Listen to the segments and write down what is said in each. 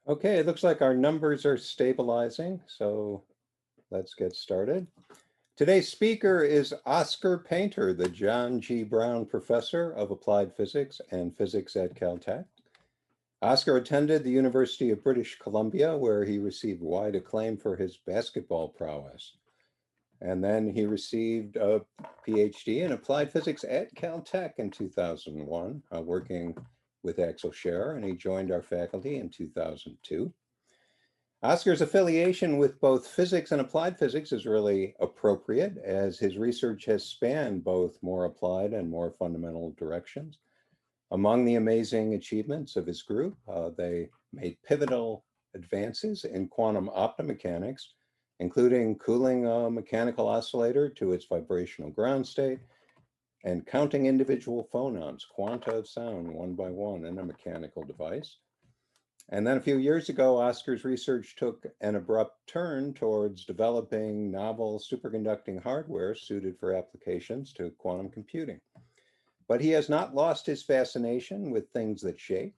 Okay, it looks like our numbers are stabilizing, so let's get started. Today's speaker is Oskar Painter, the John G. Brown Professor of Applied Physics and Physics at Caltech. Oskar attended the University of British Columbia, where he received wide acclaim for his basketball prowess. And then he received a PhD in Applied Physics at Caltech in 2001, working with Axel Scherer, and he joined our faculty in 2002. Oskar's affiliation with both physics and applied physics is really appropriate, as his research has spanned both more applied and more fundamental directions. Among the amazing achievements of his group, they made pivotal advances in quantum optomechanics, including cooling a mechanical oscillator to its vibrational ground state and counting individual phonons, quanta of sound, one by one in a mechanical device. And then a few years ago, Oskar's research took an abrupt turn towards developing novel superconducting hardware suited for applications to quantum computing. But he has not lost his fascination with things that shake.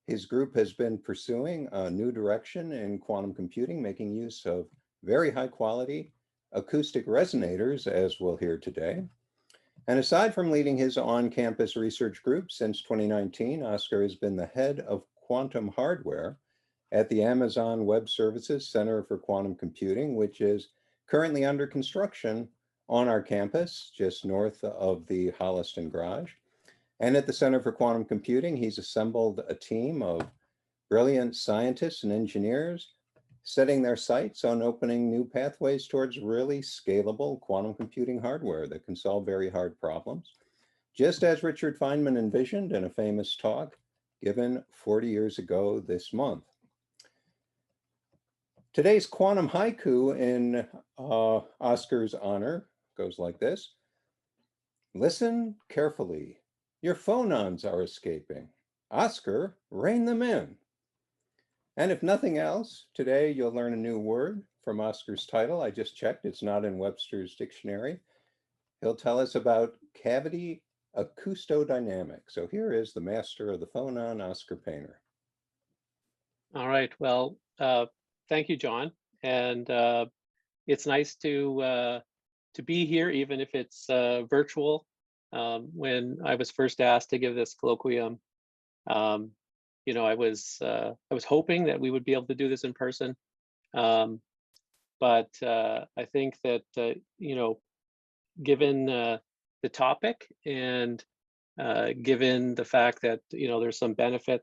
His group has been pursuing a new direction in quantum computing, making use of very high quality acoustic resonators, as we'll hear today. And aside from leading his on-campus research group since 2019, Oskar has been the head of quantum hardware at the Amazon Web Services Center for Quantum Computing, which is currently under construction on our campus, just north of the Holliston Garage. And at the Center for Quantum Computing, he's assembled a team of brilliant scientists and engineers setting their sights on opening new pathways towards really scalable quantum computing hardware that can solve very hard problems, just as Richard Feynman envisioned in a famous talk given 40 years ago this month. Today's quantum haiku in Oskar's honor goes like this. Listen carefully. Your phonons are escaping. Oskar, rein them in. And if nothing else, today you'll learn a new word from Oskar's title. I just checked, it's not in Webster's dictionary. He'll tell us about cavity acoustodynamics. So here is the master of the phonon, Oskar Painter. All right, well, thank you, John. And it's nice to be here, even if it's virtual. When I was first asked to give this colloquium, you know, I was hoping that we would be able to do this in person, but I think that you know, given the topic and given the fact that there's some benefit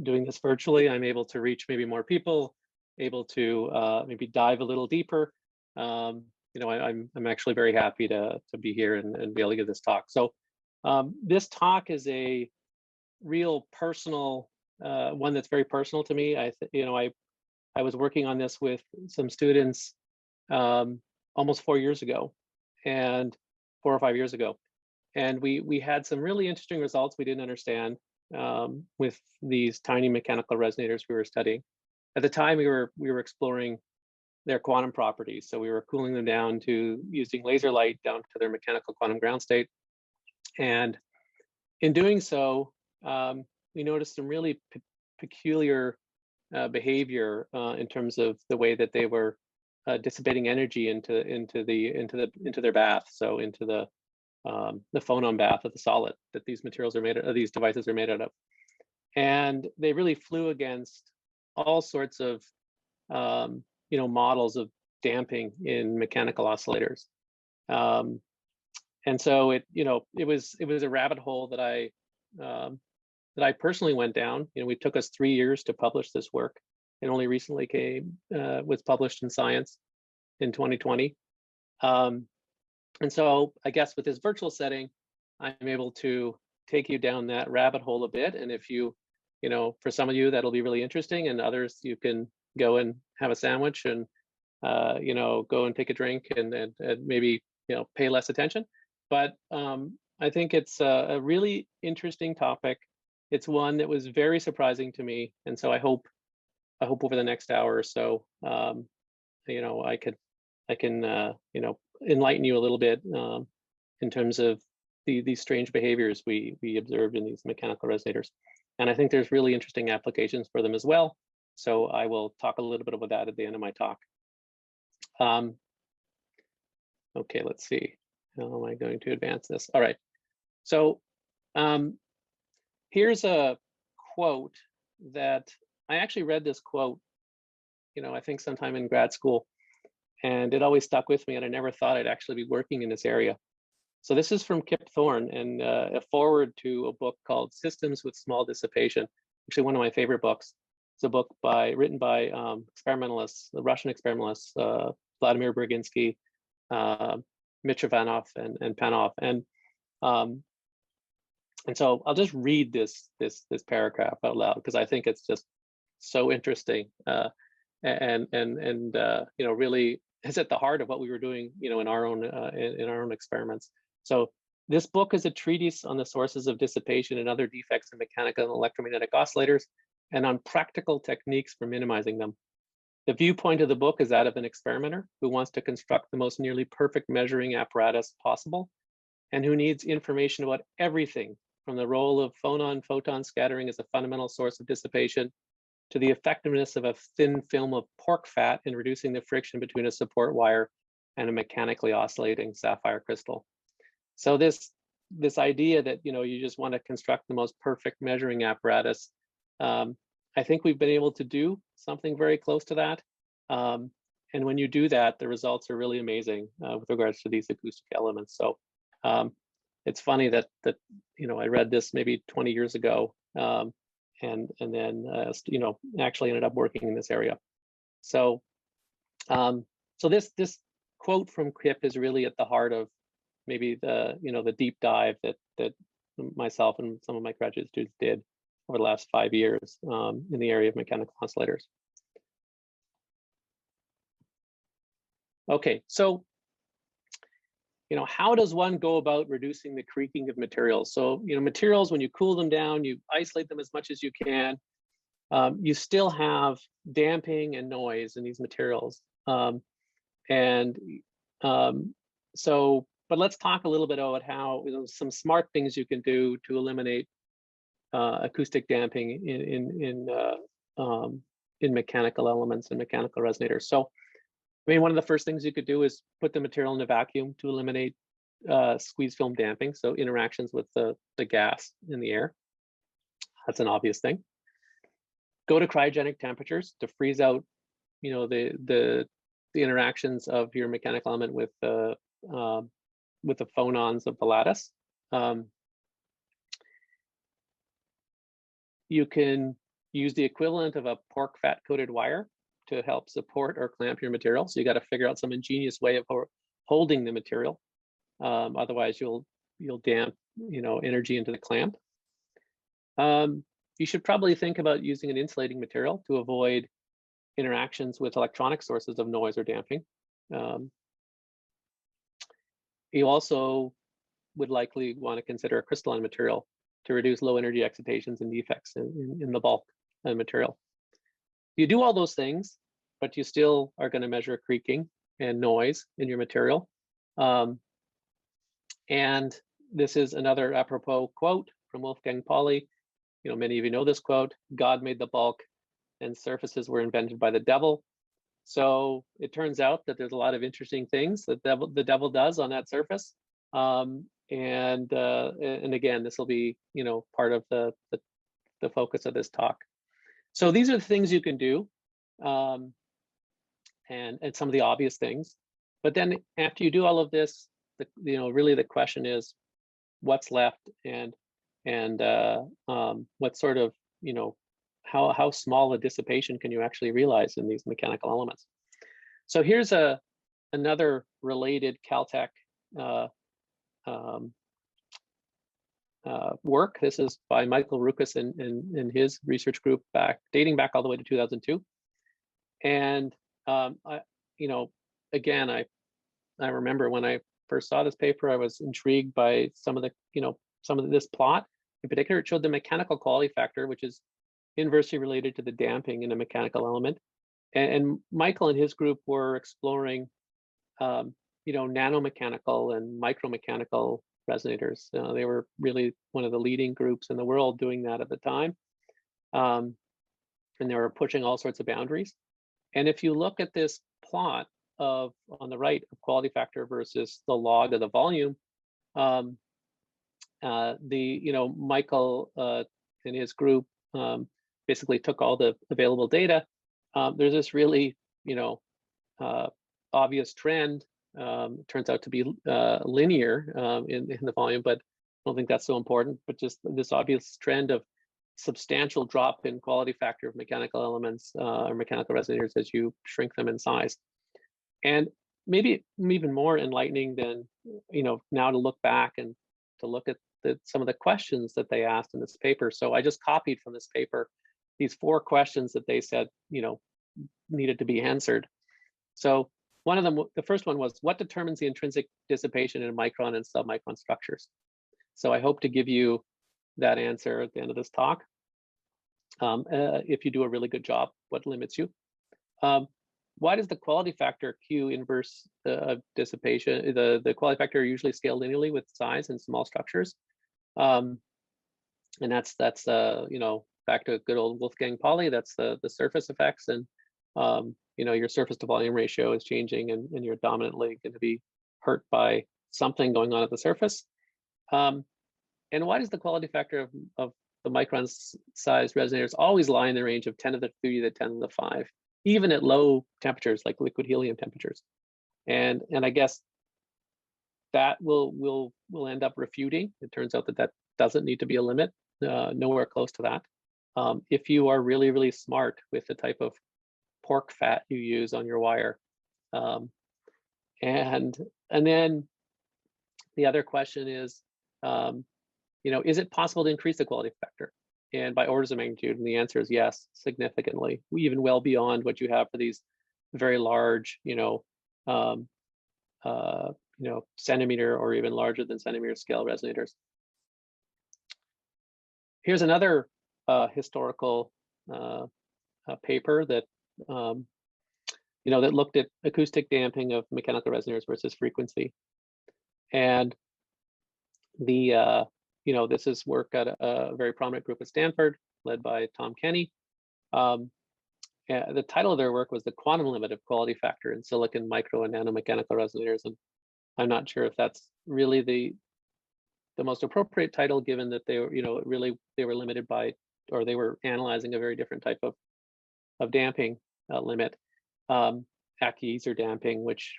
doing this virtually, I'm able to reach maybe more people, able to maybe dive a little deeper. I'm actually very happy to be here and be able to give this talk. So this talk is a real personal one that's very personal to me. I was working on this with some students almost 4 years ago, and 4 or 5 years ago, and we had some really interesting results we didn't understand with these tiny mechanical resonators we were studying. At the time, we were exploring their quantum properties, so we were cooling them down to using laser light down to their mechanical quantum ground state, and in doing so, we noticed some really peculiar behavior in terms of the way that they were dissipating energy into their bath, so into the phonon bath of the solid that these materials are made of, these devices are made out of. And they really flew against all sorts of models of damping in mechanical oscillators. And so it was a rabbit hole that I personally went down. We took us 3 years to publish this work. It only recently was published in Science in 2020. And so I guess with this virtual setting, I'm able to take you down that rabbit hole a bit. And if for some of you, that'll be really interesting, and others, you can go and have a sandwich and, go and take a drink and maybe, pay less attention. But I think it's a really interesting topic. It's one that was very surprising to me. And so I hope over the next hour or so, I can enlighten you a little bit in terms of these strange behaviors we observed in these mechanical resonators. And I think there's really interesting applications for them as well. So I will talk a little bit about that at the end of my talk. Okay, let's see. How am I going to advance this? All right. So here's a quote that I actually read this quote, I think sometime in grad school, and it always stuck with me, and I never thought I'd actually be working in this area. So this is from Kip Thorne, and a forward to a book called Systems with Small Dissipation, actually one of my favorite books. It's a book written by experimentalists, the Russian experimentalists, Vladimir Berginsky, Mitrovanov, and Panov. And so I'll just read this paragraph out loud because I think it's just so interesting, and really is at the heart of what we were doing, in our own experiments. So this book is a treatise on the sources of dissipation and other defects in mechanical and electromagnetic oscillators, and on practical techniques for minimizing them. The viewpoint of the book is that of an experimenter who wants to construct the most nearly perfect measuring apparatus possible, and who needs information about everything from the role of photon scattering as a fundamental source of dissipation to the effectiveness of a thin film of pork fat in reducing the friction between a support wire and a mechanically oscillating sapphire crystal. So this idea that you just want to construct the most perfect measuring apparatus, I think we've been able to do something very close to that. And when you do that, the results are really amazing with regards to these acoustic elements. So it's funny that I read this maybe 20 years ago, and then actually ended up working in this area. So this quote from Kip is really at the heart of maybe the deep dive that myself and some of my graduate students did over the last 5 years in the area of mechanical oscillators. Okay, so how does one go about reducing the creaking of materials? So materials, when you cool them down, you isolate them as much as you can. You still have damping and noise in these materials, but let's talk a little bit about how some smart things you can do to eliminate acoustic damping in mechanical elements and mechanical resonators. So, one of the first things you could do is put the material in a vacuum to eliminate squeeze film damping, so interactions with the gas in the air. That's an obvious thing. Go to cryogenic temperatures to freeze out, the interactions of your mechanical element with the phonons of the lattice. You can use the equivalent of a pork fat coated wire to help support or clamp your material. So you got to figure out some ingenious way of holding the material. Otherwise, you'll damp energy into the clamp. You should probably think about using an insulating material to avoid interactions with electronic sources of noise or damping. You also would likely want to consider a crystalline material to reduce low energy excitations and defects in the bulk material. You do all those things, but you still are going to measure creaking and noise in your material. And this is another apropos quote from Wolfgang Pauli. Many of you know this quote: "God made the bulk, and surfaces were invented by the devil." So it turns out that there's a lot of interesting things that the devil does on that surface. And again, this will be part of the focus of this talk. So these are the things you can do, and some of the obvious things. But then after you do all of this, really the question is, what's left, and what sort of how small a dissipation can you actually realize in these mechanical elements? So here's another related Caltech work. This is by Michael Rukas and his research group dating back all the way to 2002. And again, I remember when I first saw this paper, I was intrigued by some of this plot. In particular, it showed the mechanical quality factor, which is inversely related to the damping in a mechanical element. And Michael and his group were exploring, nanomechanical and micromechanical resonators. They were really one of the leading groups in the world doing that at the time. and they were pushing all sorts of boundaries. And if you look at this plot of on the right of quality factor versus the log of the volume, Michael and his group basically took all the available data. There's this really obvious trend. It turns out to be linear in the volume, but I don't think that's so important. But just this obvious trend of substantial drop in quality factor of mechanical elements or mechanical resonators as you shrink them in size. And maybe even more enlightening than now to look back and to look at some of the questions that they asked in this paper. So I just copied from this paper these 4 questions that they said needed to be answered. So one of them, the first one was, what determines the intrinsic dissipation in micron and submicron structures? So I hope to give you that answer at the end of this talk. If you do a really good job, what limits you? Why does the quality factor Q inverse of dissipation? The quality factor are usually scaled linearly with size in small structures. And that's back to good old Wolfgang Pauli. That's the surface effects, and your surface to volume ratio is changing, and you're dominantly going to be hurt by something going on at the surface. And why does the quality factor of the micron size resonators always lie in the range of 10 to the 3 to 10 to the 5, even at low temperatures like liquid helium temperatures? And I guess that will end up refuting. It turns out that doesn't need to be a limit, nowhere close to that. If you are really, really smart with the type of pork fat you use on your wire. And then the other question is it possible to increase the quality factor? And by orders of magnitude, and the answer is yes, significantly, even well beyond what you have for these very large, centimeter or even larger than centimeter scale resonators. Here's another historical paper that that looked at acoustic damping of mechanical resonators versus frequency, and this is work at a very prominent group at Stanford, led by Tom Kenny. The title of their work was "The Quantum Limit of Quality Factor in Silicon Micro and Nanomechanical Resonators," and I'm not sure if that's really the most appropriate title, given that they were, they were limited by, or they were analyzing a very different type of damping limit, acoustic damping, which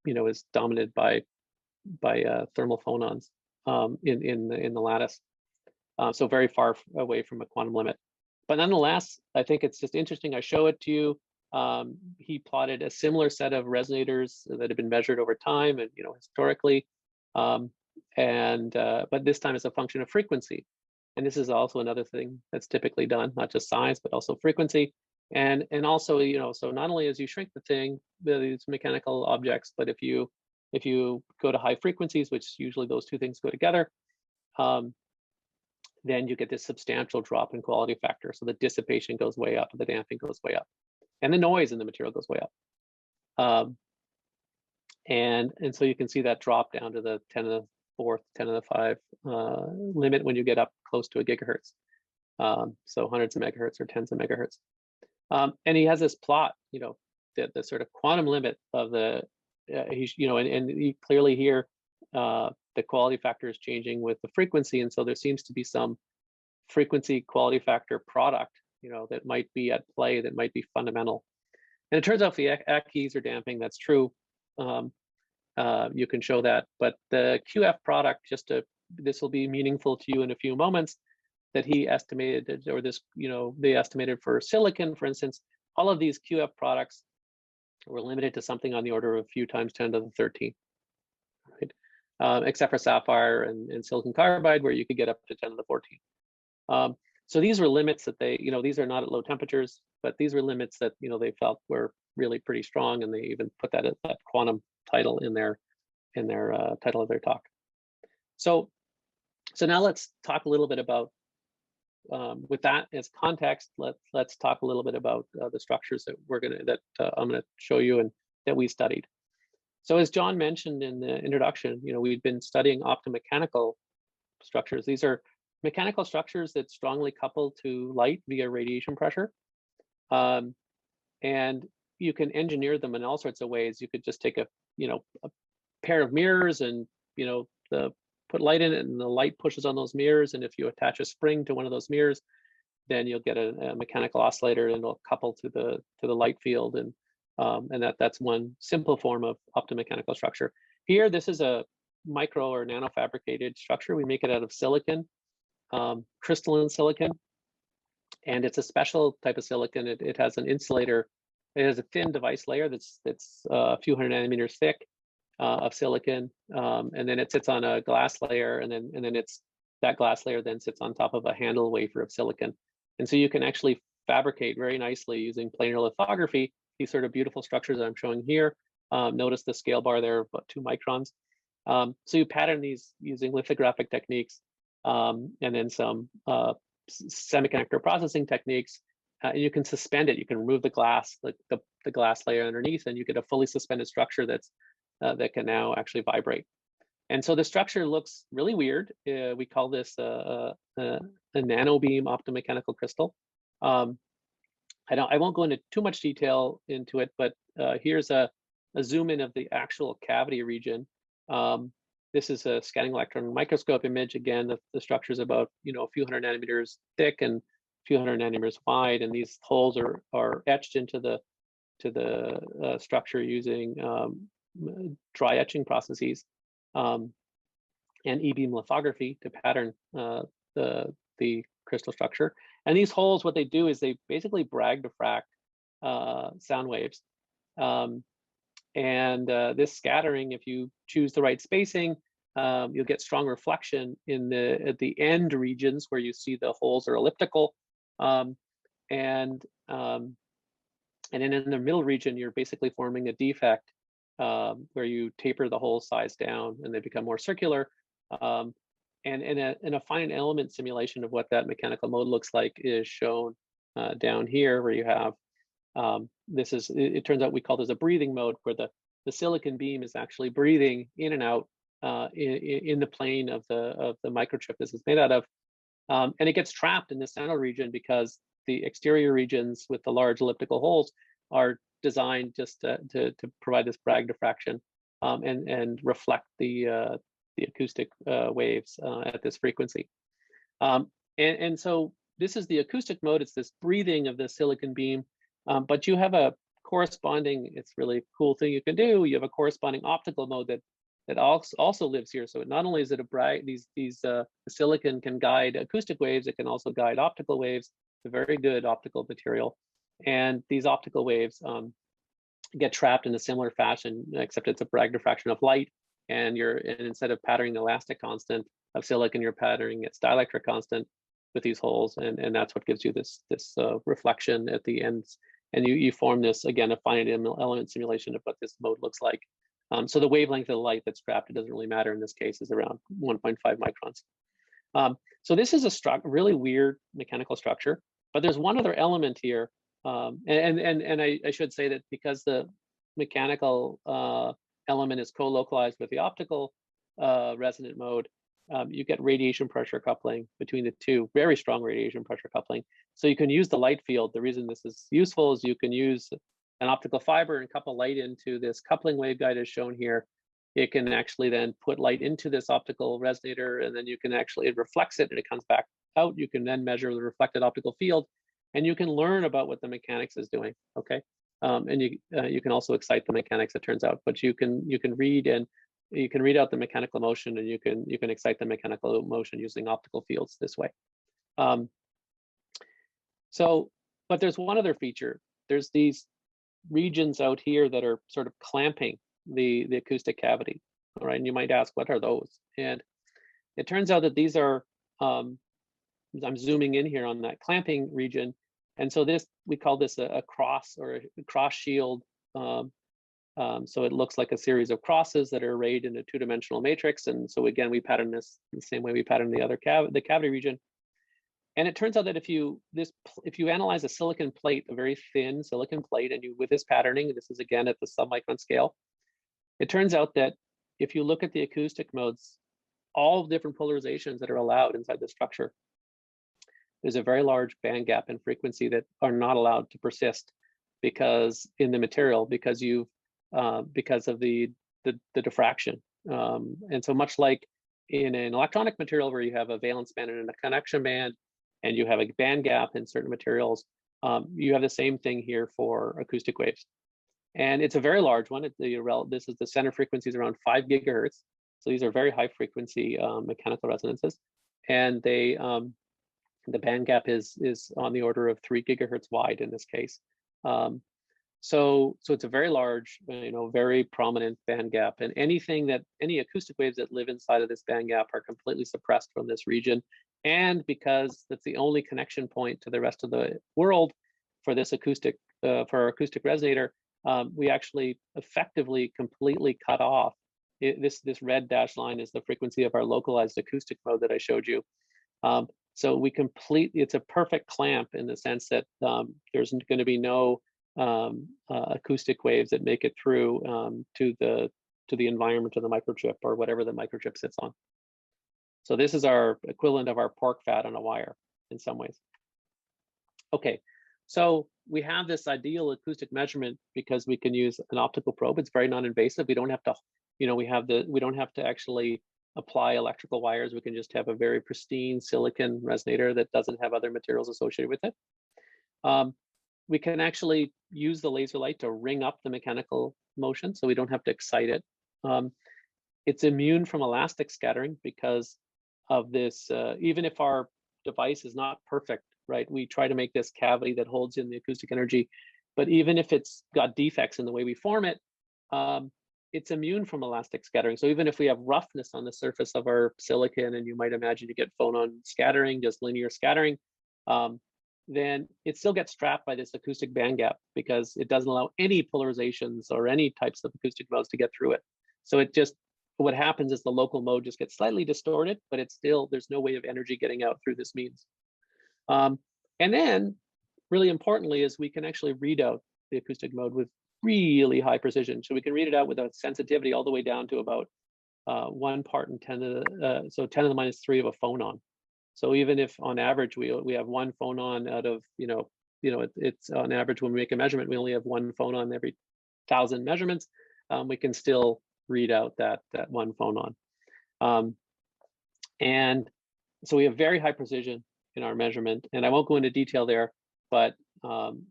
is dominated by thermal phonons in the lattice, so very far away from a quantum limit. But nonetheless, I think it's just interesting. I show it to you. He plotted a similar set of resonators that have been measured over time and historically, but this time it's a function of frequency. And this is also another thing that's typically done, not just size, but also frequency. And also, so not only as you shrink the thing, these mechanical objects, but if you go to high frequencies, which usually those two things go together, then you get this substantial drop in quality factor. So the dissipation goes way up, the damping goes way up, and the noise in the material goes way up. And so you can see that drop down to the 10 to the 4th, 10 to the 5 limit when you get up close to a gigahertz. So hundreds of megahertz or tens of megahertz. And he has this plot, the sort of quantum limit of the, and you clearly hear the quality factor is changing with the frequency. And so there seems to be some frequency quality factor product, that might be at play, that might be fundamental. And it turns out for the acoustic damping, that's true. You can show that, but the QF product, this will be meaningful to you in a few moments, that he estimated, or they estimated for silicon, for instance, all of these QF products were limited to something on the order of a few times 10 to the 13, right? Except for sapphire and silicon carbide, where you could get up to 10 to the 14. So these were limits that these are not at low temperatures, but these were limits that they felt were really pretty strong, and they even put that quantum title in their title of their talk. So now let's talk a little bit about, with that as context, let's talk a little bit about the structures that I'm gonna show you and that we studied. So as John mentioned in the introduction, we've been studying optomechanical structures. These are mechanical structures that strongly couple to light via radiation pressure. And you can engineer them in all sorts of ways. You could just take a pair of mirrors and put light in it, and the light pushes on those mirrors. And if you attach a spring to one of those mirrors, then you'll get a mechanical oscillator, and it'll couple to the light field. And that's one simple form of optomechanical structure. Here, this is a micro or nanofabricated structure. We make it out of silicon, crystalline silicon, and it's a special type of silicon. It has an insulator. It has a thin device layer that's a few hundred nanometers thick of silicon, and then it sits on a glass layer, and then that glass layer then sits on top of a handle wafer of silicon. And so you can actually fabricate very nicely using planar lithography these sort of beautiful structures that I'm showing here. Notice the scale bar there, about 2 microns. So you pattern these using lithographic techniques, and then some semiconductor processing techniques. And you can suspend it. You can remove the glass, the glass layer underneath, and you get a fully suspended structure that can now actually vibrate. And so the structure looks really weird. We call this a nanobeam optomechanical crystal. I won't go into too much detail into it, but here's a zoom in of the actual cavity region. This is a scanning electron microscope image. Again, the structure is about a few hundred nanometers thick and a few hundred nanometers wide, and these holes are etched into the structure using dry etching processes and e-beam lithography to pattern the crystal structure. And these holes, what they do is they basically Bragg diffract sound waves. This scattering, if you choose the right spacing, you'll get strong reflection at the end regions where you see the holes are elliptical. And then in the middle region, you're basically forming a defect where you taper the hole size down and they become more circular. And in a finite element simulation of what that mechanical mode looks like is shown down here, where you have it turns out we call this a breathing mode, where the silicon beam is actually breathing in and out in the plane of the microchip this is made out of. And it gets trapped in the center region because the exterior regions with the large elliptical holes are designed just to provide this Bragg diffraction and reflect the acoustic waves at this frequency. And so this is the acoustic mode. It's this breathing of the silicon beam, but you have a corresponding, it's really cool thing you can do. You have a corresponding optical mode that also lives here. So not only is it a Bragg, the silicon can guide acoustic waves, it can also guide optical waves. It's a very good optical material. And these optical waves get trapped in a similar fashion, except it's a Bragg diffraction of light. And instead of patterning the elastic constant of silicon, you're patterning its dielectric constant with these holes, and that's what gives you this reflection at the ends. And you form this, again, a finite element simulation of what this mode looks like. So the wavelength of the light that's trapped, it doesn't really matter in this case, is around 1.5 microns. So this is a really weird mechanical structure, but there's one other element here. And I should say that because the mechanical element is co-localized with the optical resonant mode, you get radiation pressure coupling between the two, very strong radiation pressure coupling. So you can use the light field. The reason this is useful is you can use an optical fiber and couple light into this coupling waveguide as shown here. It can actually then put light into this optical resonator, and then you can actually, it reflects it and it comes back out. You can then measure the reflected optical field, and you can learn about what the mechanics is doing, okay? And you can also excite the mechanics, it turns out, but you can read out the mechanical motion, and you can excite the mechanical motion using optical fields this way. But there's one other feature. There's these regions out here that are sort of clamping the acoustic cavity, all right? And you might ask, what are those? And it turns out that these are, I'm zooming in here on that clamping region. And so we call this a cross or a cross shield. So it looks like a series of crosses that are arrayed in a two-dimensional matrix. And so again, we pattern this the same way we pattern the other the cavity region. And it turns out that if you analyze a silicon plate, a very thin silicon plate, and with this patterning, this is again at the submicron scale, it turns out that if you look at the acoustic modes all different polarizations that are allowed inside the structure. There's a very large band gap in frequency that are not allowed to persist because in the material, because of the diffraction. And so much like in an electronic material where you have a valence band and a connection band, and you have a band gap in certain materials, you have the same thing here for acoustic waves. And it's a very large one. This is the center frequency is around 5 gigahertz. So these are very high frequency mechanical resonances. And they the band gap is on the order of 3 gigahertz wide in this case. So it's a very large, very prominent band gap, and any acoustic waves that live inside of this band gap are completely suppressed from this region. And because that's the only connection point to the rest of the world for this acoustic, for our acoustic resonator, we actually effectively completely cut off. This red dashed line is the frequency of our localized acoustic mode that I showed you. So it's a perfect clamp in the sense that there's going to be no acoustic waves that make it through to the environment of the microchip or whatever the microchip sits on. So this is our equivalent of our pork fat on a wire in some ways. Okay, so we have this ideal acoustic measurement because we can use an optical probe. It's very non-invasive. We don't have to, we don't have to actually apply electrical wires. We can just have a very pristine silicon resonator that doesn't have other materials associated with it. We can actually use the laser light to ring up the mechanical motion, so we don't have to excite it. It's immune from elastic scattering because of this. Even if our device is not perfect, right? We try to make this cavity that holds in the acoustic energy, but even if it's got defects in the way we form it, it's immune from elastic scattering. So even if we have roughness on the surface of our silicon, and you might imagine you get phonon scattering, just linear scattering, then it still gets trapped by this acoustic band gap because it doesn't allow any polarizations or any types of acoustic modes to get through it. So what happens is the local mode just gets slightly distorted, but there's no way of energy getting out through this means. And then really importantly is we can actually read out the acoustic mode with really high precision. So we can read it out with a sensitivity all the way down to about 1 part in 10 to the, so 10 to the minus 3 of a phonon. So even if on average we have 1 phonon out of, it's on average when we make a measurement, we only have 1 phonon every 1,000 measurements, we can still read out that 1 phonon. And so we have very high precision in our measurement, and I won't go into detail there, but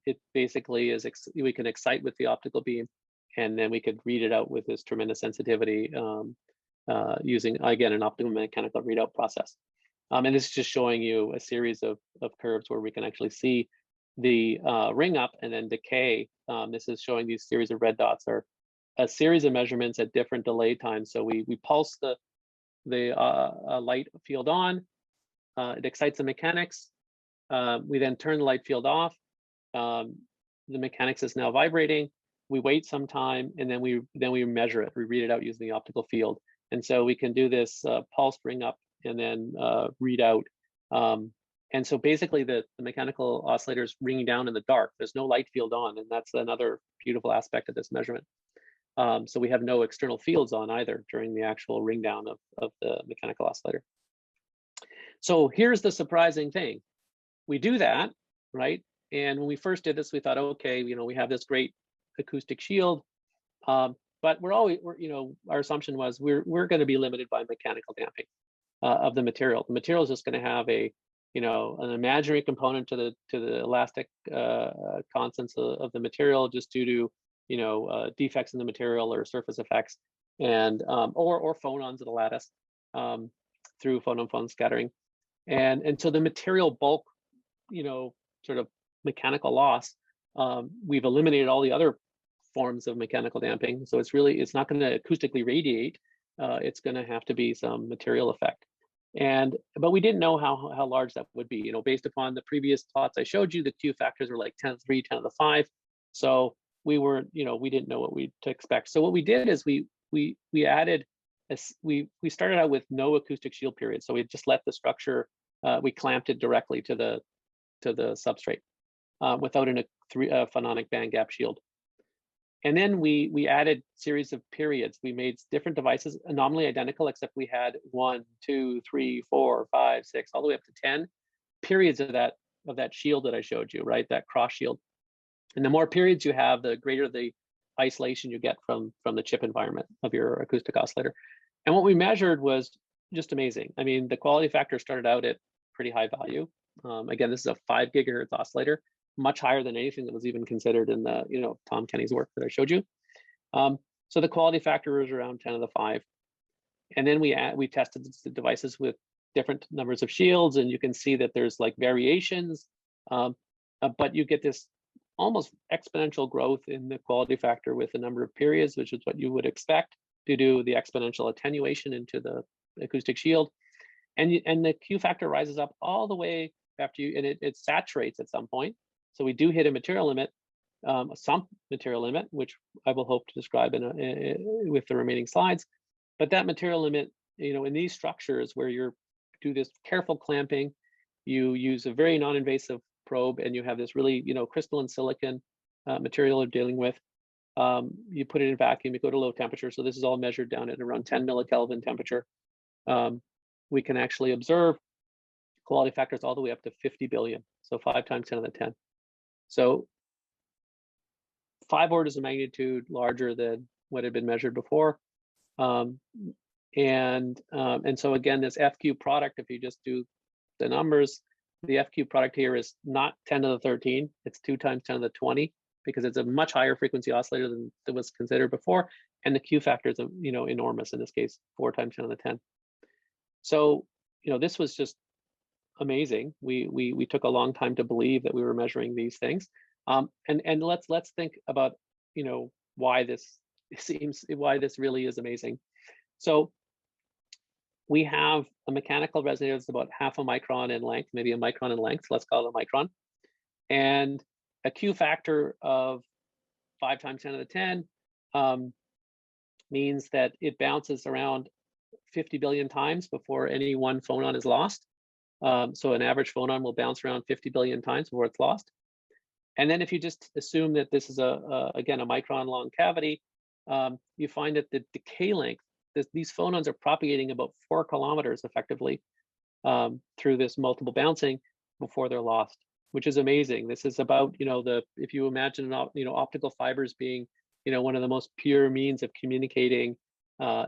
it basically is, we can excite with the optical beam, and then we could read it out with this tremendous sensitivity using, again, an optical mechanical readout process. And this is just showing you a series of curves where we can actually see the ring up and then decay. This is showing these series of red dots are a series of measurements at different delay times. So we pulse the light field on, it excites the mechanics. We then turn the light field off. The mechanics is now vibrating. We wait some time, and then we measure it. We read it out using the optical field. And so we can do this pulsed ring up and then read out. And so basically the mechanical oscillator is ringing down in the dark. There's no light field on, and that's another beautiful aspect of this measurement. So we have no external fields on either during the actual ring down of the mechanical oscillator. So here's the surprising thing. We do that, right? And when we first did this, we thought, okay, we have this great acoustic shield, but our assumption was we're going to be limited by mechanical damping of the material. The material is just going to have an imaginary component to the elastic constants of the material, just due to defects in the material or surface effects, and or phonons of the lattice through phonon-phone scattering, and so the material bulk, sort of mechanical loss, we've eliminated all the other forms of mechanical damping. So it's not going to acoustically radiate. It's going to have to be some material effect. But we didn't know how large that would be. Based upon the previous plots I showed you, the Q factors were like 10 to the 3, 10 to the 5. So we didn't know what to expect. So what we did is we added, we started out with no acoustic shield period. So we just let the structure, we clamped it directly to the substrate without a phononic band gap shield. And then we added series of periods. We made different devices nominally identical, except we had 1, 2, 3, 4, 5, 6, all the way up to 10 periods of that shield that I showed you, right? That cross shield. And the more periods you have, the greater the isolation you get from the chip environment of your acoustic oscillator. And what we measured was just amazing. I mean, the quality factor started out at pretty high value. Again, this is a 5 gigahertz oscillator, much higher than anything that was even considered in the Tom Kenny's work that I showed you. So the quality factor was around 10 to the 5. And then we tested the devices with different numbers of shields, and you can see that there's like variations, but you get this almost exponential growth in the quality factor with the number of periods, which is what you would expect to do the exponential attenuation into the acoustic shield. And the Q factor rises up all the way after you, and it saturates at some point. So we do hit a material limit, some material limit, which I will hope to describe with the remaining slides. But that material limit, in these structures where you do this careful clamping, you use a very non-invasive probe, and you have this really, crystalline silicon material you're dealing with. You put it in vacuum, you go to low temperature. So this is all measured down at around 10 millikelvin temperature. We can actually observe quality factors all the way up to 50 billion. So 5 times 10 to the 10. So 5 orders of magnitude larger than what had been measured before. And so again, this FQ product, if you just do the numbers, the FQ product here is not 10 to the 13, it's 2 times 10 to the 20, because it's a much higher frequency oscillator than was considered before. And the Q factor is, enormous in this case, 4 times 10 to the 10. So, this was just amazing. We took a long time to believe that we were measuring these things. And let's think about, why this really is amazing. So we have a mechanical resonator that's about half a micron in length, maybe a micron in length, let's call it a micron. And a Q factor of 5 times 10 to the 10 means that it bounces around 50 billion times before any one phonon is lost. So an average phonon will bounce around 50 billion times before it's lost. And then if you just assume that this is again, a micron long cavity, you find that the decay length, these phonons are propagating about 4 kilometers effectively through this multiple bouncing before they're lost, which is amazing. This is about, if you imagine, optical fibers being, one of the most pure means of communicating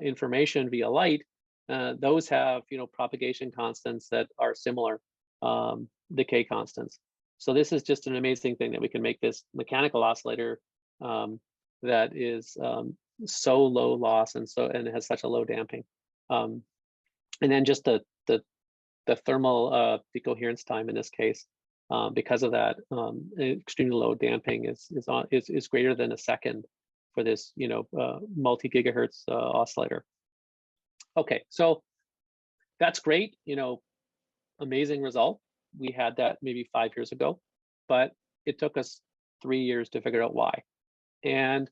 information via light, those have, propagation constants that are similar, decay constants. So this is just an amazing thing that we can make this mechanical oscillator that is so low loss and it has such a low damping. And then just the thermal decoherence time in this case, because of that, extremely low damping is greater than a second for this, multi-gigahertz oscillator. Okay, so that's great, amazing result. We had that maybe 5 years ago, but it took us 3 years to figure out why. And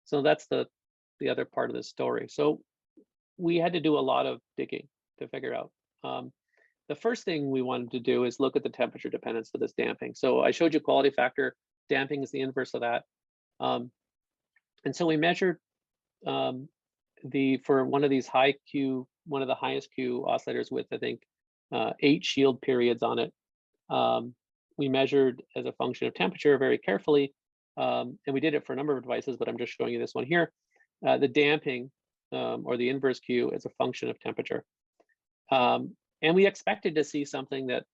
so that's the other part of the story. So we had to do a lot of digging to figure out. The first thing we wanted to do is look at the temperature dependence for this damping. So I showed you quality factor, damping is the inverse of that. And so we measured for one of these high Q, one of the highest Q oscillators with, I think, 8 shield periods on it. We measured as a function of temperature very carefully, and we did it for a number of devices, but I'm just showing you this one here. The damping, or the inverse Q, is a function of temperature. And we expected to see something that,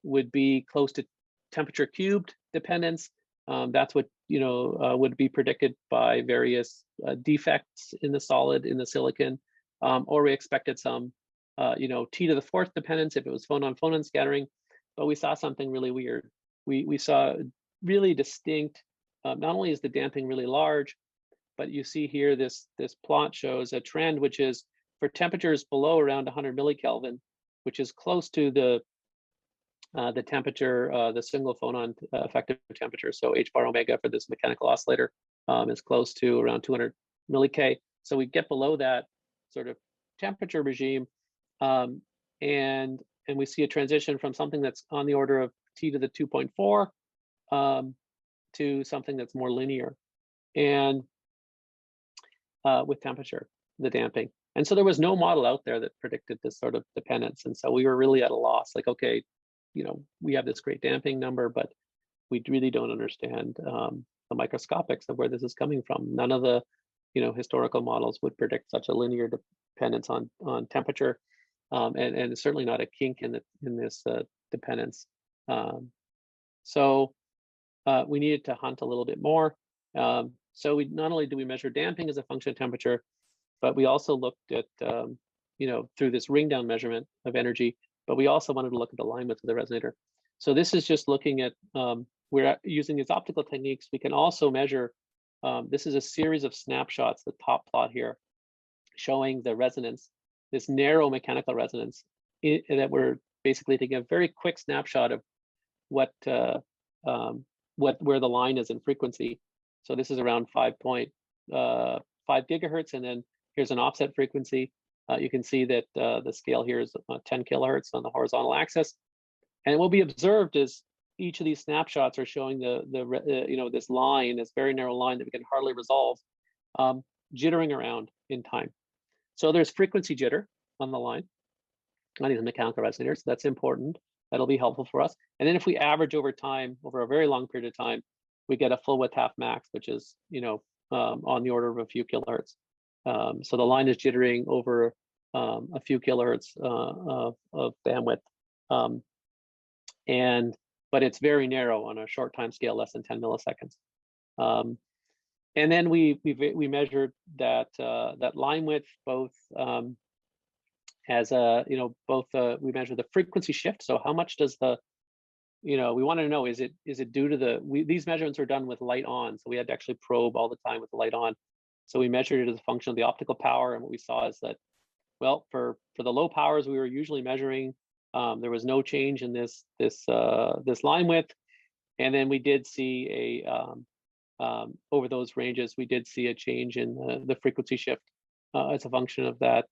would be close to temperature cubed dependence. That's what, would be predicted by various defects in the solid, in the silicon, or we expected some, T to the 4th dependence if it was phonon-phonon scattering, but we saw something really weird. We saw really distinct, not only is the damping really large, but you see here this plot shows a trend, which is for temperatures below around 100 millikelvin, which is close to the temperature, the single phonon effective temperature. So h bar omega for this mechanical oscillator is close to around 200 millik. So we get below that sort of temperature regime, and we see a transition from something that's on the order of T to the 2.4 to something that's more linear, and with temperature, the damping. And so there was no model out there that predicted this sort of dependence. And so we were really at a loss, like, okay, we have this great damping number, but we really don't understand the microscopics of where this is coming from. None of the historical models would predict such a linear dependence on temperature, and certainly not a kink in this dependence. So we needed to hunt a little bit more. So we not only do we measure damping as a function of temperature, but we also looked at through this ring down measurement of energy, but we also wanted to look at the line width of the resonator. So this is just looking at we're using these optical techniques. We can also measure. This is a series of snapshots, the top plot here, showing the resonance, this narrow mechanical resonance, that we're basically taking a very quick snapshot of where the line is in frequency. So this is around 5.5 gigahertz, and then here's an offset frequency. You can see that the scale here is 10 kilohertz on the horizontal axis, and what we observed is each of these snapshots are showing this line, this very narrow line that we can hardly resolve, jittering around in time. So there's frequency jitter on the line on these mechanical resonators. So that's important. That'll be helpful for us. And then if we average over time, over a very long period of time, we get a full width half max, which is on the order of a few kilohertz. So the line is jittering over a few kilohertz of bandwidth, but it's very narrow on a short time scale, less than 10 milliseconds. And then we measured that line width both as we measure the frequency shift. So how much does we wanted to know, is it due to these measurements are done with light on, so we had to actually probe all the time with the light on. So we measured it as a function of the optical power, and what we saw is that, well, for the low powers we were usually measuring, there was no change in this line width, and then we did see over those ranges we did see a change in the frequency shift as a function of that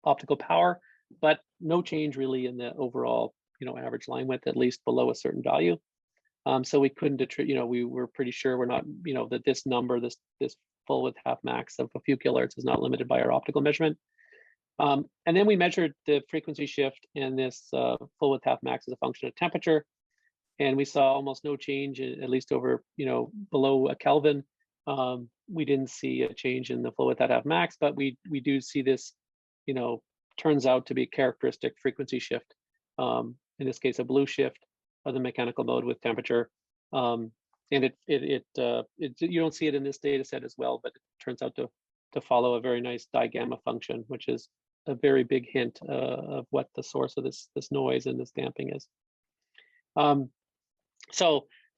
optical power, but no change really in the overall average line width, at least below a certain value. So we couldn't we were pretty sure we're not that this number, this full width half max of a few kilohertz is not limited by our optical measurement. And then we measured the frequency shift and this full width half max as a function of temperature, and we saw almost no change, at least over below a Kelvin. We didn't see a change in the full width half max, but we do see this turns out to be characteristic frequency shift, in this case a blue shift of the mechanical mode with temperature, and you don't see it in this data set as well, but it turns out to follow a very nice digamma function, which is a very big hint of what the source of this noise and this damping is.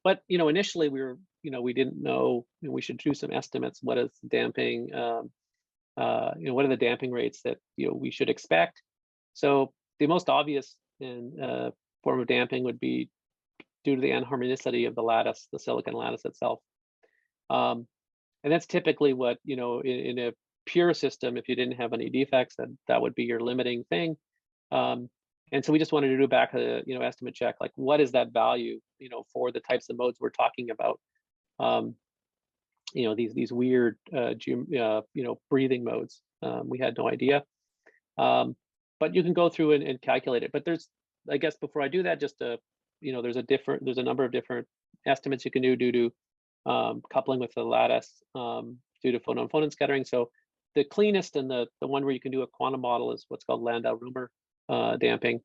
But initially we didn't know, we should do some estimates. What is damping? What are the damping rates that we should expect? So the most obvious form of damping would be due to the anharmonicity of the lattice, the silicon lattice itself. And that's typically what, in a pure system, if you didn't have any defects, that would be your limiting thing. And so we just wanted to do back a estimate check, like what is that value, for the types of modes we're talking about. These weird breathing modes. We had no idea. But you can go through and calculate it. But there's, I guess before I do that, just there's a number of different estimates you can do due to coupling with the lattice, due to phonon-phonon scattering. So the cleanest and the one where you can do a quantum model is what's called Landau-Rumer damping,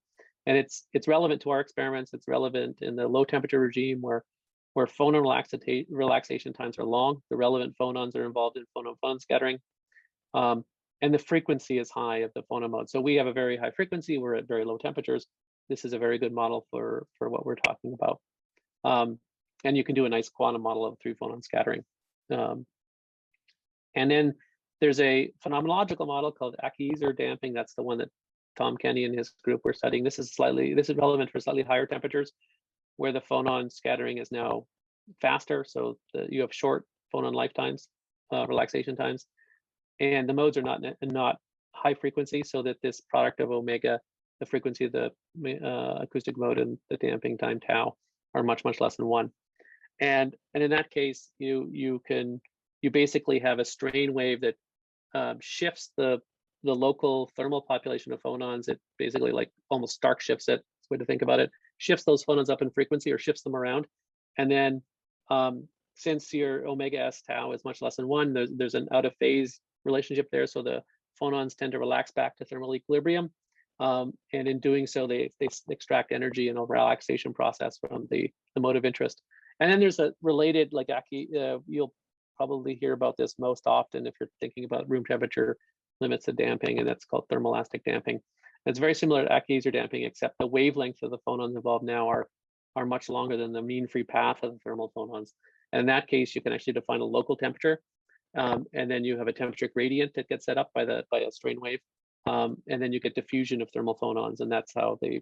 and it's relevant to our experiments. It's relevant in the low temperature regime where phonon relaxation times are long. The relevant phonons are involved in phonon-phonon scattering, and the frequency is high of the phonon mode. So we have a very high frequency. We're at very low temperatures. This is a very good model for what we're talking about. And you can do a nice quantum model of 3-phonon scattering. And then there's a phenomenological model called Ackie-Ezer damping. That's the one that Tom Kenny and his group were studying. This is relevant for slightly higher temperatures, where the phonon scattering is now faster. So you have short phonon lifetimes, relaxation times, and the modes are not high frequency, so that this product of omega, the frequency of the acoustic mode and the damping time tau, much less than 1. And in that case, you basically have a strain wave that shifts the local thermal population of phonons. It basically like almost stark shifts it. That's the way to think about it. Shifts those phonons up in frequency or shifts them around. And then since your omega s tau is much less than 1, there's an out of phase relationship there. So the phonons tend to relax back to thermal equilibrium. And in doing so, they extract energy in a relaxation process from the mode of interest. And then there's a related, like you'll probably hear about this most often if you're thinking about room temperature limits of damping, and that's called thermoelastic damping. And it's very similar to achylaser damping, except the wavelengths of the phonons involved now are much longer than the mean free path of the thermal phonons. And in that case, you can actually define a local temperature, and then you have a temperature gradient that gets set up by a strain wave, and then you get diffusion of thermal phonons, and that's how the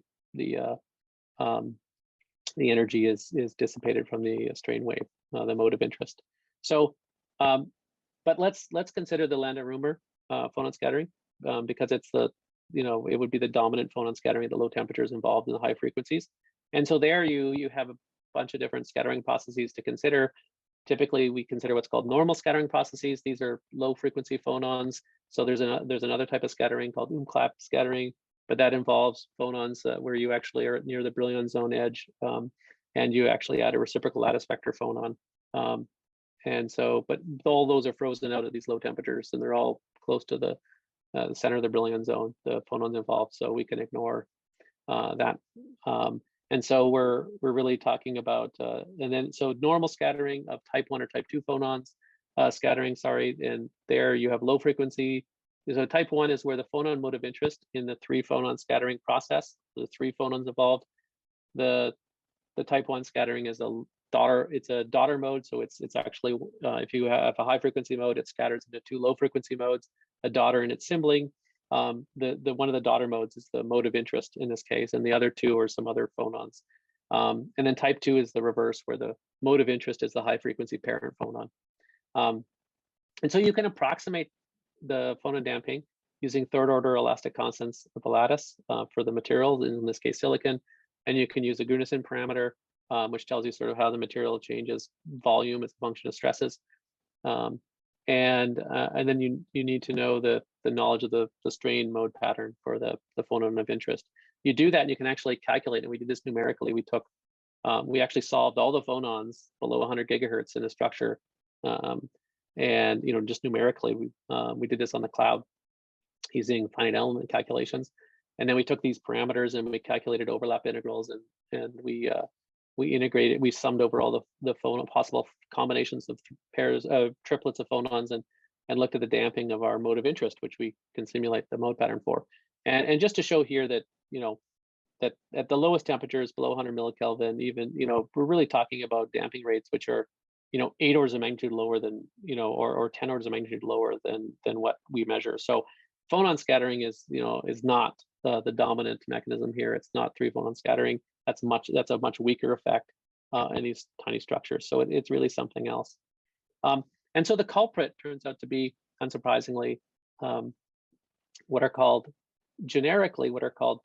energy is dissipated from the strain wave, the mode of interest. So, but let's consider the Landau-Römer phonon scattering, because it's it would be the dominant phonon scattering at the low temperatures involved in the high frequencies. And so there you have a bunch of different scattering processes to consider. Typically, we consider what's called normal scattering processes. These are low frequency phonons. So there's another type of scattering called Umklapp scattering, but that involves phonons where you actually are near the Brillouin zone edge, and you actually add a reciprocal lattice vector phonon. And so, but all those are frozen out at these low temperatures, and they're all close to the center of the Brillouin zone, the phonons involved. So we can ignore that. And so we're really talking about, and then so normal scattering of type 1 or type 2 phonons, scattering, sorry, and there you have low frequency. So type 1 is where the phonon mode of interest in the 3 phonon scattering process, the 3 phonons involved. The type 1 scattering is it's a daughter mode. So it's actually, if you have a high frequency mode, it scatters into 2 low frequency modes, a daughter and its sibling. One of the daughter modes is the mode of interest in this case, and the other 2 are some other phonons. And then type 2 is the reverse, where the mode of interest is the high frequency parent phonon. And so you can approximate the phonon damping using third order elastic constants of the lattice for the material, in this case silicon, and you can use a Gunnison parameter, which tells you sort of how the material changes volume as a function of stresses. And then you need to know the knowledge of the strain mode pattern for the phonon of interest. You do that and you can actually calculate, and we did this numerically. We actually solved all the phonons below 100 gigahertz in a structure, and just numerically we did this on the cloud using finite element calculations. And then we took these parameters and we calculated overlap integrals, and we integrated, we summed over all the possible combinations of pairs of triplets of phonons, and looked at the damping of our mode of interest, which we can simulate the mode pattern for. And just to show here that, that at the lowest temperatures below 100 millikelvin, even, we're really talking about damping rates which are, 8 orders of magnitude lower than, or 10 orders of magnitude lower than what we measure. So phonon scattering is not the dominant mechanism here. It's not 3 phonon scattering. That's a much weaker effect in these tiny structures. So it's really something else. And so the culprit turns out to be, unsurprisingly, what are called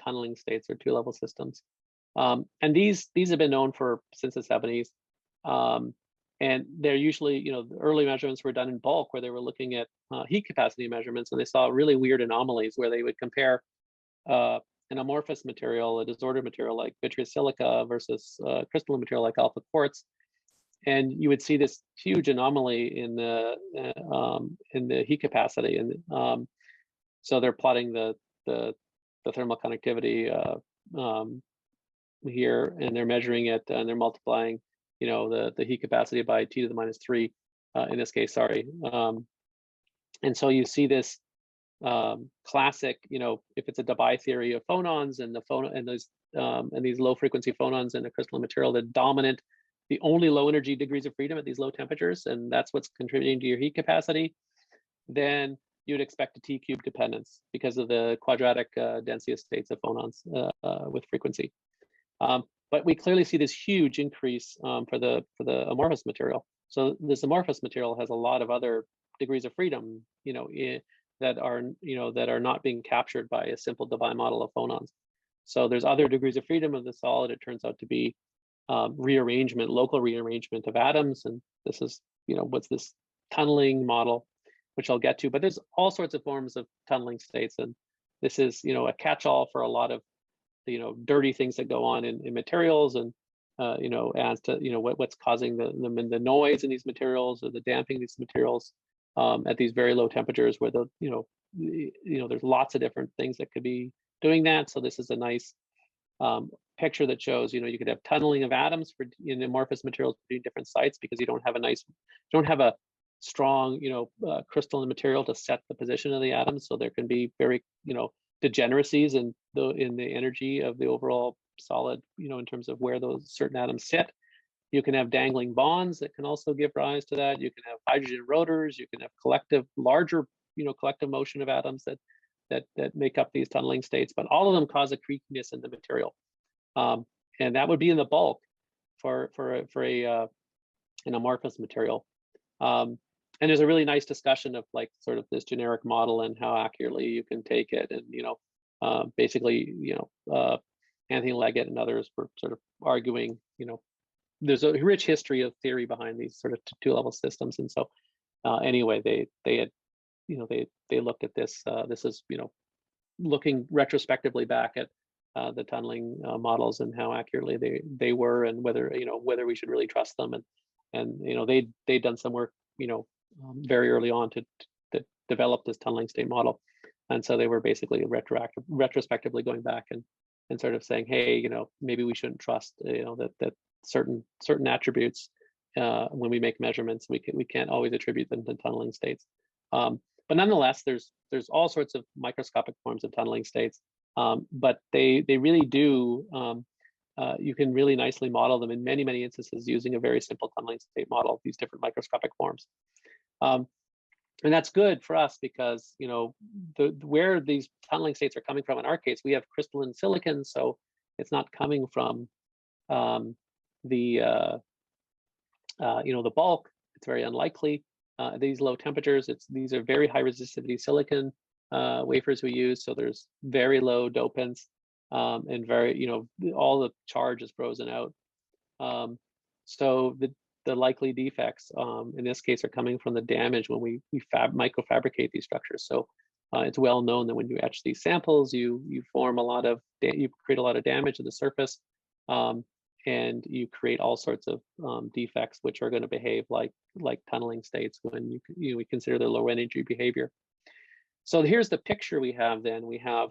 tunneling states, or 2-level systems. And these have been known since the 70s. And they're usually, the early measurements were done in bulk, where they were looking at heat capacity measurements, and they saw really weird anomalies where they would compare an amorphous material, a disordered material like vitreous silica versus crystalline material like alpha quartz, and you would see this huge anomaly in the heat capacity. And so they're plotting the thermal conductivity here, and they're measuring it, and they're multiplying, the heat capacity by T to the minus 3 in this case, sorry. And so you see this classic, if it's a Debye theory of phonons, and these low frequency phonons in a crystalline material that dominant the only low energy degrees of freedom at these low temperatures, and that's what's contributing to your heat capacity, then you'd expect a T-cube dependence because of the quadratic density of states of phonons with frequency. But we clearly see this huge increase for the amorphous material. So this amorphous material has a lot of other degrees of freedom, that are not being captured by a simple Debye model of phonons. So there's other degrees of freedom of the solid. It turns out to be rearrangement, local rearrangement of atoms. And this is, what's this tunneling model, which I'll get to. But there's all sorts of forms of tunneling states, and this is, a catch-all for a lot of, dirty things that go on in materials, and as to what's causing the noise in these materials, or the damping of these materials at these very low temperatures, where there's lots of different things that could be doing that. So this is a nice picture that shows, you could have tunneling of atoms in amorphous materials between different sites, because you don't have a strong, crystalline material to set the position of the atoms. So there can be very, degeneracies in the energy of the overall solid, in terms of where those certain atoms sit. You can have dangling bonds that can also give rise to that. You can have hydrogen rotors. You can have larger collective motion of atoms that make up these tunneling states. But all of them cause a creakiness in the material, and that would be in the bulk for an amorphous material. And there's a really nice discussion of like sort of this generic model and how accurately you can take it. And, basically, Anthony Leggett and others were sort of arguing, there's a rich history of theory behind these sort of two-level systems. And so anyway, they had, they looked at this, this is, looking retrospectively back at the tunneling models and how accurately they were, and whether we should really trust them. And they'd done some work very early on to develop this tunneling state model, and so they were basically retrospectively going back and sort of saying, hey, maybe we shouldn't trust that certain attributes when we make measurements, we can't always attribute them to tunneling states. But nonetheless, there's all sorts of microscopic forms of tunneling states, but they really do. You can really nicely model them in many instances using a very simple tunneling state model, these different microscopic forms. And that's good for us because, where these tunneling states are coming from, in our case, we have crystalline silicon, so it's not coming from the bulk. It's very unlikely. These low temperatures, these are very high resistivity silicon wafers we use, so there's very low dopants. And very, all the charge is frozen out. So the likely defects in this case are coming from the damage when we microfabricate these structures. So it's well known that when you etch these samples, you form you create a lot of damage to the surface, and you create all sorts of defects which are going to behave like tunneling states when we consider their low energy behavior. So here's the picture we have. Then we have,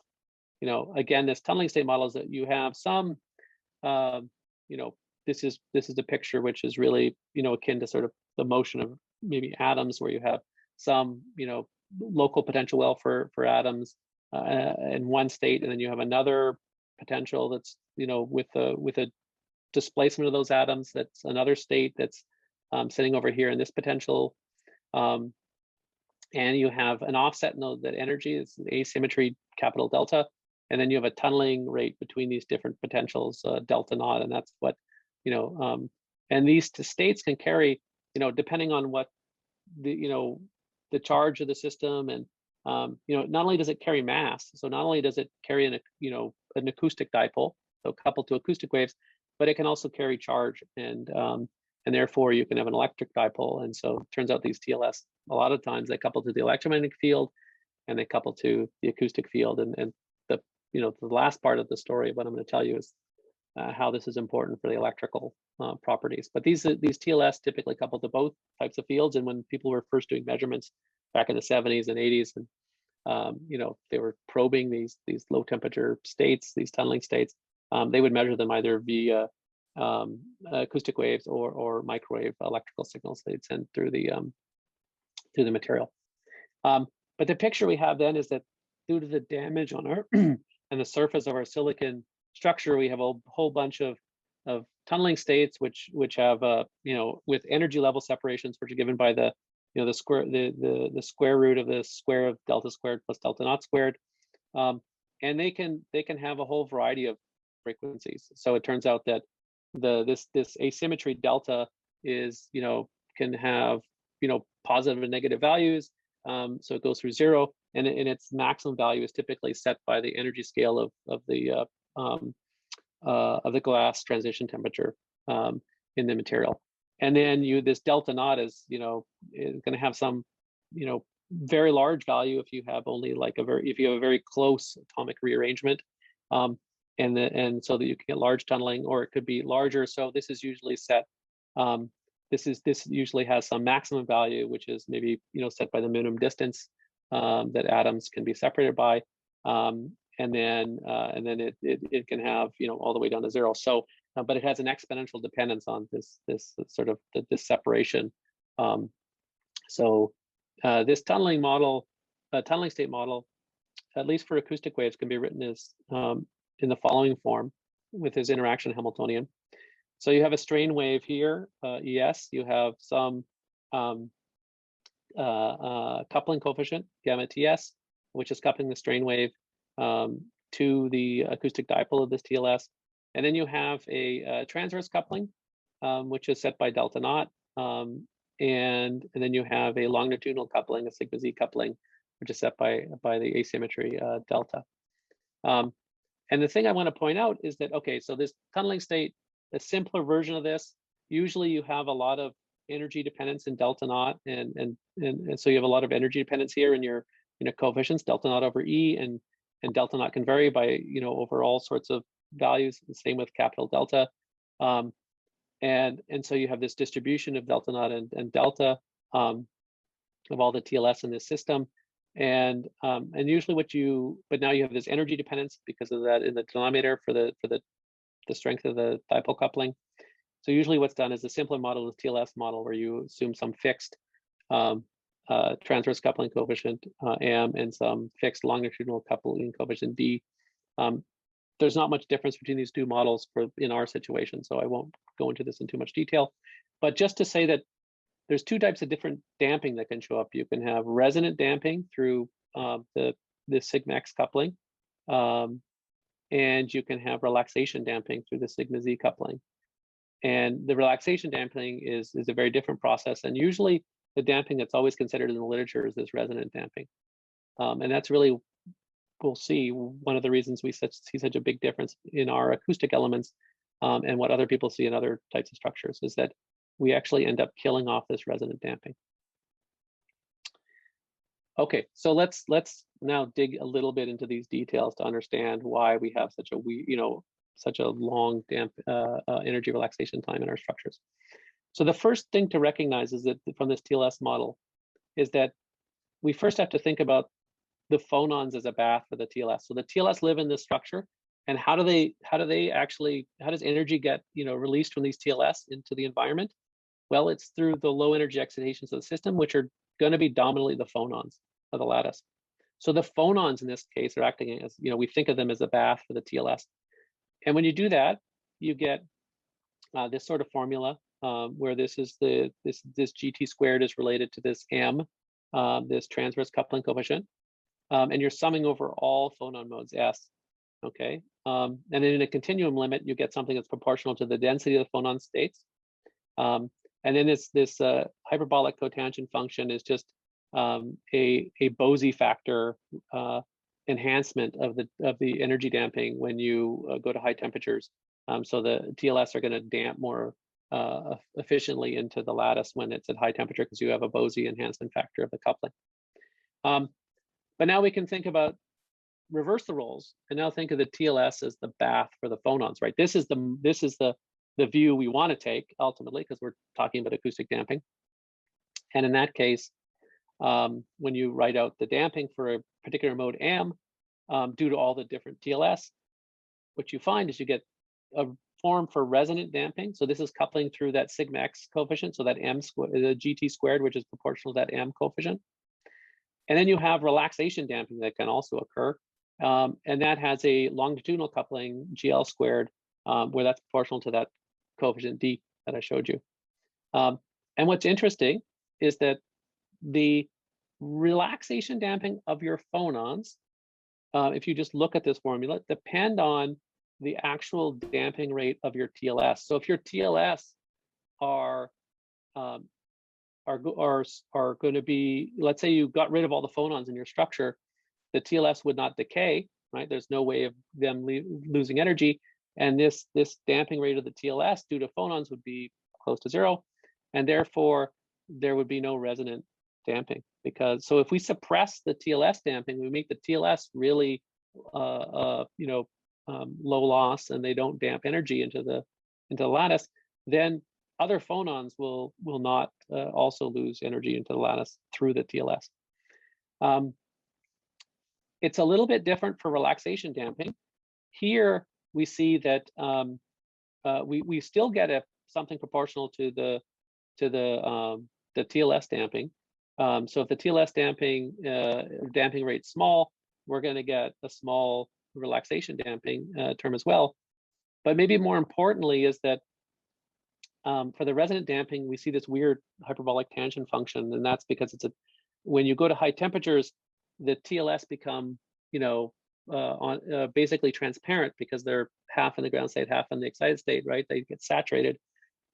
again, this tunneling state model is that you have some, this is a picture which is really, akin to sort of the motion of maybe atoms, where you have some, local potential well for atoms in one state, and then you have another potential that's, with a displacement of those atoms, that's another state that's sitting over here in this potential. And you have an offset node that energy is asymmetry capital delta. And then you have a tunneling rate between these different potentials, delta naught, and that's what, and these states can carry, depending on what the charge of the system, and not only does it carry mass, so not only does it carry an acoustic dipole, so coupled to acoustic waves, but it can also carry charge, and therefore you can have an electric dipole. And so it turns out these TLS, a lot of times they couple to the electromagnetic field, and they couple to the acoustic field, and the last part of the story, what I'm going to tell you is how this is important for the electrical properties. But these TLS typically couple to both types of fields. And when people were first doing measurements back in the 70s and 80s, and they were probing these low temperature states, these tunneling states, they would measure them either via acoustic waves or microwave electrical signals they'd send through the material. But the picture we have then is that due to the damage on our and the surface of our silicon structure, we have a whole bunch of tunneling states which have with energy level separations, which are given by the square root of the square of delta squared plus delta naught squared, and they can have a whole variety of frequencies. So it turns out that this asymmetry delta is can have positive and negative values. So it goes through zero, and its maximum value is typically set by the energy scale of the glass transition temperature. in the material. And then this delta naught is, is going to have some, very large value if you have only like if you have a very close atomic rearrangement, and so that you can get large tunneling, or it could be larger. So this is usually set. This usually has some maximum value, which is maybe set by the minimum distance that atoms can be separated by, and then it can have all the way down to 0. So, but it has an exponential dependence on this sort of this separation. This tunneling model, tunneling state model, at least for acoustic waves, can be written as in the following form with this interaction Hamiltonian. So you have a strain wave here, ES. You have some coupling coefficient, gamma TS, which is coupling the strain wave to the acoustic dipole of this TLS. And then you have a transverse coupling, which is set by delta naught. And then you have a longitudinal coupling, a sigma Z coupling, which is set by the asymmetry delta. And the thing I want to point out is that, okay, so this tunneling state, a simpler version of this, usually you have a lot of energy dependence in delta naught, and so you have a lot of energy dependence here in your coefficients, delta naught over E, and delta naught can vary by over all sorts of values. The same with capital delta, and so you have this distribution of delta naught and delta of all the TLS in this system, and usually but now you have this energy dependence because of that in the denominator for the strength of the dipole coupling. So usually what's done is a simpler model is TLS model, where you assume some fixed transverse coupling coefficient M and some fixed longitudinal coupling coefficient D. There's not much difference between these two models in our situation, so I won't go into this in too much detail. But just to say that there's two types of different damping that can show up. You can have resonant damping through the sigma X coupling, and you can have relaxation damping through the sigma Z coupling. And the relaxation damping is a very different process. And usually the damping that's always considered in the literature is this resonant damping. And that's really, we'll see, one of the reasons we see such a big difference in our acoustic elements and what other people see in other types of structures is that we actually end up killing off this resonant damping. Okay, so let's now dig a little bit into these details to understand why we have such a long energy relaxation time in our structures. So the first thing to recognize is that from this TLS model is that we first have to think about the phonons as a bath for the TLS. So the TLS live in this structure, and how does energy get released from these TLS into the environment? Well, it's through the low energy excitations of the system, which are going to be dominantly the phonons of the lattice. So the phonons in this case are acting as, we think of them as a bath for the TLS. And when you do that, you get this sort of formula where this GT squared is related to this M, this transverse coupling coefficient, and you're summing over all phonon modes S. Okay, and then in a continuum limit, you get something that's proportional to the density of the phonon states. And then this hyperbolic cotangent function is just a Bose factor enhancement of the energy damping when you go to high temperatures. So the TLS are going to damp more efficiently into the lattice when it's at high temperature because you have a Bose enhancement factor of the coupling. But now we can think about reverse the roles and now think of the TLS as the bath for the phonons, right? This is the view we want to take ultimately because we're talking about acoustic damping. And in that case, when you write out the damping for a particular mode M, due to all the different TLS, what you find is you get a form for resonant damping. So this is coupling through that sigma X coefficient, so that M squared, the GT squared, which is proportional to that M coefficient. And then you have relaxation damping that can also occur. And that has a longitudinal coupling, GL squared, where that's proportional to that coefficient D that I showed you. And what's interesting is that the relaxation damping of your phonons, if you just look at this formula, depend on the actual damping rate of your TLS. So if your TLS are going to be, let's say you got rid of all the phonons in your structure, the TLS would not decay, right? There's no way of them losing energy. And this damping rate of the TLS due to phonons would be close to 0, and therefore there would be no resonant damping. Because so if we suppress the TLS damping, we make the TLS really low loss, and they don't damp energy into the lattice, then other phonons will not also lose energy into the lattice through the TLS. It's a little bit different for relaxation damping. Here we see that we still get something proportional to the TLS damping. So if the TLS damping rate's small, we're going to get a small relaxation damping term as well. But maybe more importantly is that for the resonant damping, we see this weird hyperbolic tangent function, and that's because when you go to high temperatures, the TLS become basically transparent because they're half in the ground state, half in the excited state, right? They get saturated,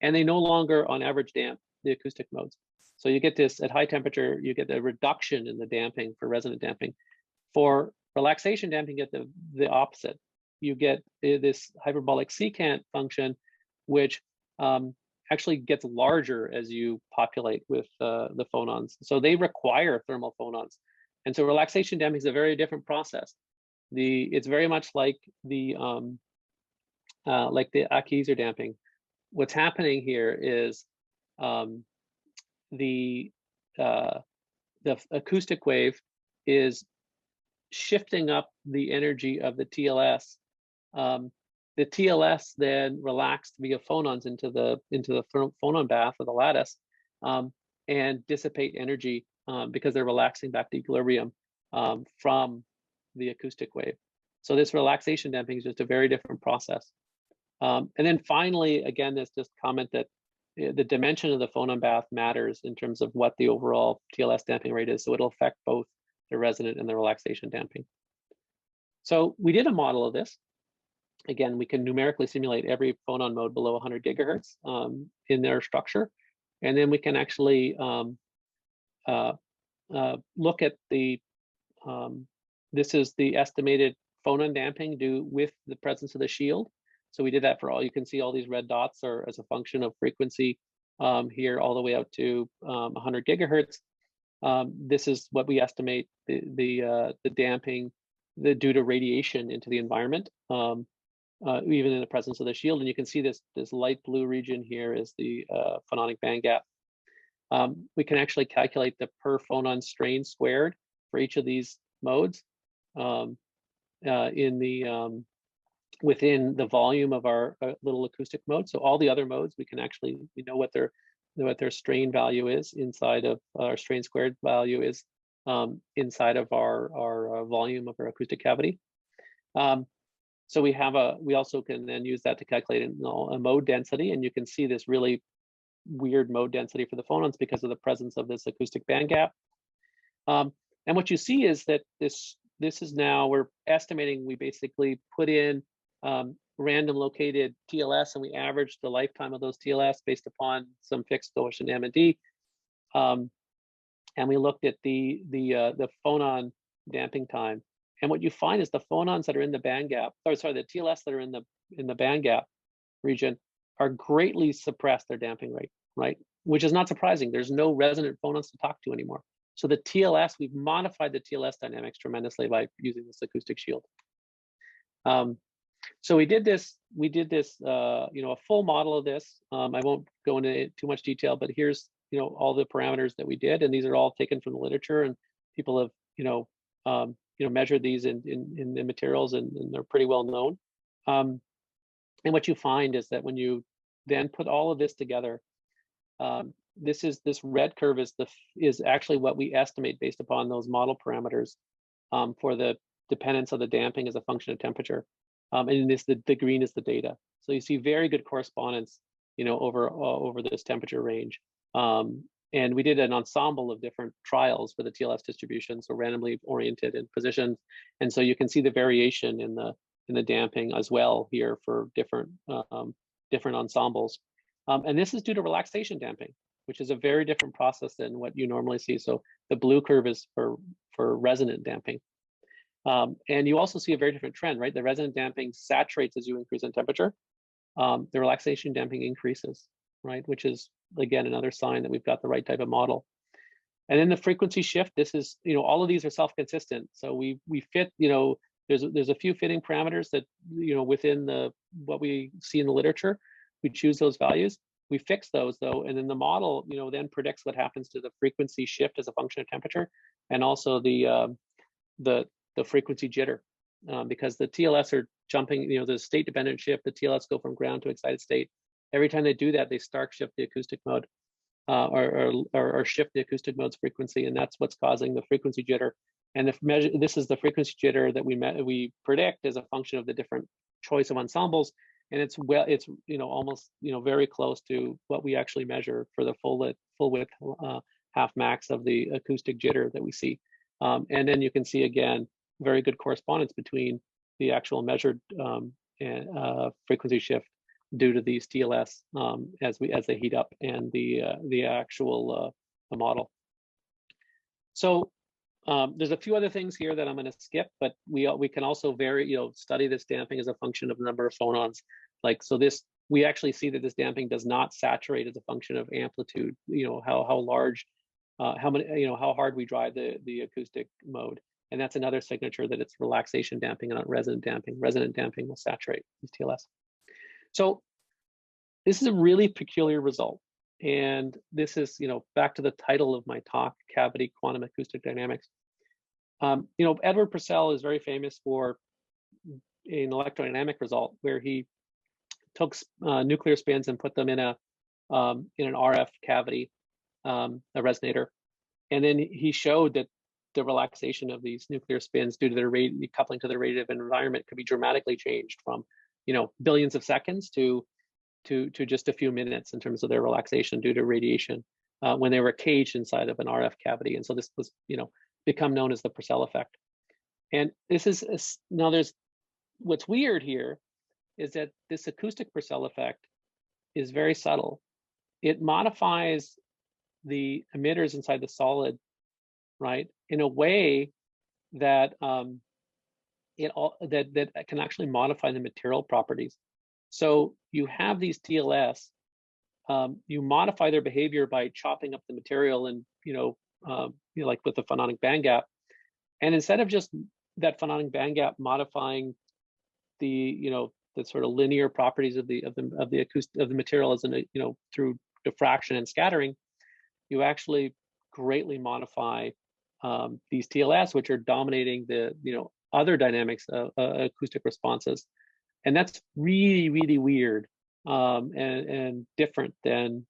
and they no longer, on average, damp the acoustic modes. So you get this at high temperature, you get a reduction in the damping for resonant damping. For relaxation damping, you get the opposite. You get this hyperbolic secant function, which actually gets larger as you populate with the phonons. So they require thermal phonons. And so relaxation damping is a very different process. It's very much like the Ackeser damping. What's happening here is the acoustic wave is shifting up the energy of the TLS. The TLS then relaxed via phonons into the phonon bath of the lattice and dissipate energy because they're relaxing back to equilibrium from the acoustic wave. So this relaxation damping is just a very different process. And then finally, again, this just comment that the dimension of the phonon bath matters in terms of what the overall TLS damping rate is. So it'll affect both the resonant and the relaxation damping. So we did a model of this. Again, we can numerically simulate every phonon mode below 100 gigahertz in their structure. And then we can actually look at this is the estimated phonon damping due with the presence of the shield. So we did that for all, you can see all these red dots are as a function of frequency here all the way out to 100 gigahertz. This is what we estimate the damping due to radiation into the environment, even in the presence of the shield. And you can see this light blue region here is the phononic bandgap. We can actually calculate the per phonon strain squared for each of these modes within the volume of our little acoustic mode. So all the other modes, we know what their strain value is inside of our strain squared value is inside of our volume of our acoustic cavity. So we also can then use that to calculate a mode density, and you can see this really weird mode density for the phonons because of the presence of this acoustic bandgap. And what you see is that this is now, we're estimating, we basically put in random located TLS, and we averaged the lifetime of those TLS based upon some fixed coefficient M and D. And we looked at the phonon damping time. And what you find is the phonons that are in the bandgap, the TLS that are in the bandgap region are greatly suppressed their damping rate, right? Which is not surprising. There's no resonant phonons to talk to anymore. So the TLS, we've modified the TLS dynamics tremendously by using this acoustic shield. So we did this, a full model of this. I won't go into too much detail, but here's, all the parameters that we did, and these are all taken from the literature, and people have, measured these in the materials, and they're pretty well known. And what you find is that when you then put all of this together, this red curve is actually what we estimate based upon those model parameters for the dependence of the damping as a function of temperature. And the green is the data. So you see very good correspondence, over this temperature range. And we did an ensemble of different trials for the TLS distribution, so randomly oriented and positioned. And so you can see the variation in the damping as well here for different ensembles. And this is due to relaxation damping, which is a very different process than what you normally see. So the blue curve is for resonant damping. And you also see a very different trend, right? The resonant damping saturates as you increase in temperature. The relaxation damping increases, right? Which is, again, another sign that we've got the right type of model. And then the frequency shift, this is, all of these are self-consistent. So we fit, there's a few fitting parameters that, within what we see in the literature, we choose those values. We fix those though, and then the model, then predicts what happens to the frequency shift as a function of temperature, and also the frequency jitter, because the TLS are jumping, the state dependent shift, the TLS go from ground to excited state. Every time they do that, they stark shift the acoustic mode, or shift the acoustic mode's frequency, and that's what's causing the frequency jitter. And this is the frequency jitter that we predict as a function of the different choice of ensembles, and it's almost very close to what we actually measure for the full width half max of the acoustic jitter that we see. And then you can see again very good correspondence between the actual measured frequency shift due to these TLS as they heat up, and the actual the model. So there's a few other things here that I'm going to skip, but we can also study this damping as a function of the number of phonons. We actually see that this damping does not saturate as a function of amplitude. How large, how hard we drive the acoustic mode. And that's another signature that it's relaxation damping and not resonant damping. Resonant damping will saturate these TLS. So this is a really peculiar result. And this is, back to the title of my talk, Cavity Quantum Acoustic Dynamics. Edward Purcell is very famous for an electrodynamic result where he took nuclear spins and put them in an RF cavity, a resonator. And then he showed that the relaxation of these nuclear spins due to their coupling to the radiative environment could be dramatically changed from, billions of seconds to just a few minutes in terms of their relaxation due to radiation when they were caged inside of an RF cavity. And so this was, become known as the Purcell effect. And this is now what's weird here is that this acoustic Purcell effect is very subtle. It modifies the emitters inside the solid, right, in a way that that can actually modify the material properties. So you have these TLS, you modify their behavior by chopping up the material, and like with the phononic bandgap. And instead of just that phononic bandgap modifying the the sort of linear properties of the material as through diffraction and scattering, you actually greatly modify these TLS, which are dominating the other dynamics of acoustic responses. And that's really, really weird and different than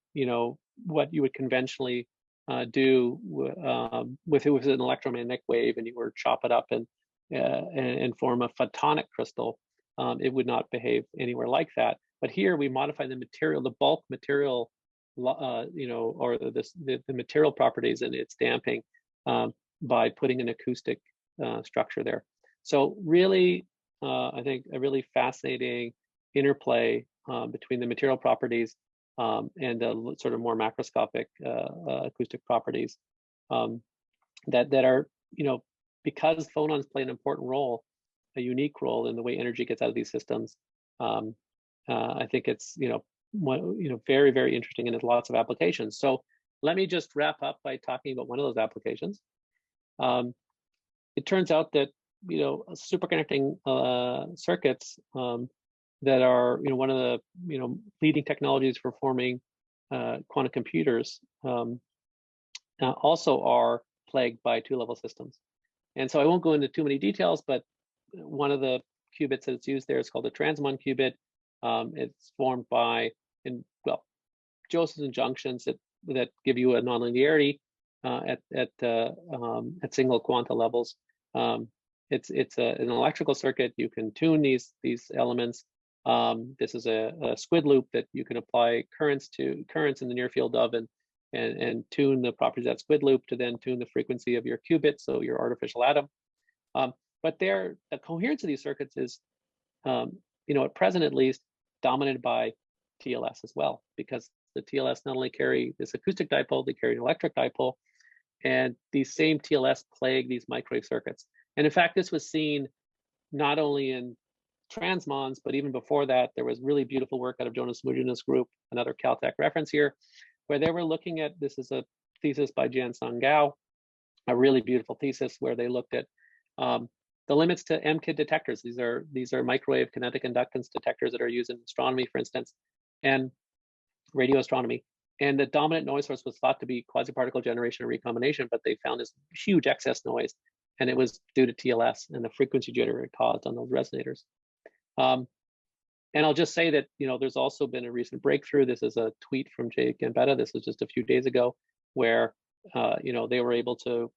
what you would conventionally do with an electromagnetic wave, and you were chop it up and form a photonic crystal. It would not behave anywhere like that. But here we modify the material, the bulk material, or the material properties and its damping by putting an acoustic structure there. So really, I think a really fascinating interplay between the material properties and the sort of more macroscopic acoustic properties that are, because phonons play an important role, a unique role in the way energy gets out of these systems. I think it's very, very interesting, and there's lots of applications. So let me just wrap up by talking about one of those applications. It turns out that superconducting circuits that are one of the leading technologies for forming quantum computers also are plagued by two-level systems. And so I won't go into too many details, but one of the qubits that's used there is called the transmon qubit. It's formed by Josephson junctions that give you a nonlinearity at single quanta levels. It's an electrical circuit. You can tune these elements. This is a squid loop that you can apply currents in the near field of, and tune the properties of that squid loop to then tune the frequency of your qubit, so your artificial atom. But the coherence of these circuits is, at present at least, dominated by TLS as well, because the TLS not only carry this acoustic dipole, they carry an electric dipole, and these same TLS plague these microwave circuits. And in fact, this was seen not only in transmons, but even before that, there was really beautiful work out of Jonas Mujina's group, another Caltech reference here, where they were looking at, this is a thesis by Jiansung Gao, a really beautiful thesis where they looked at the limits to MKID detectors. These are microwave kinetic inductance detectors that are used in astronomy, for instance, and radio astronomy. And the dominant noise source was thought to be quasi-particle generation or recombination, but they found this huge excess noise, and it was due to TLS and the frequency jitter it caused on those resonators. And I'll just say that, there's also been a recent breakthrough. This is a tweet from Jay Gambetta. This was just a few days ago, where they were able to,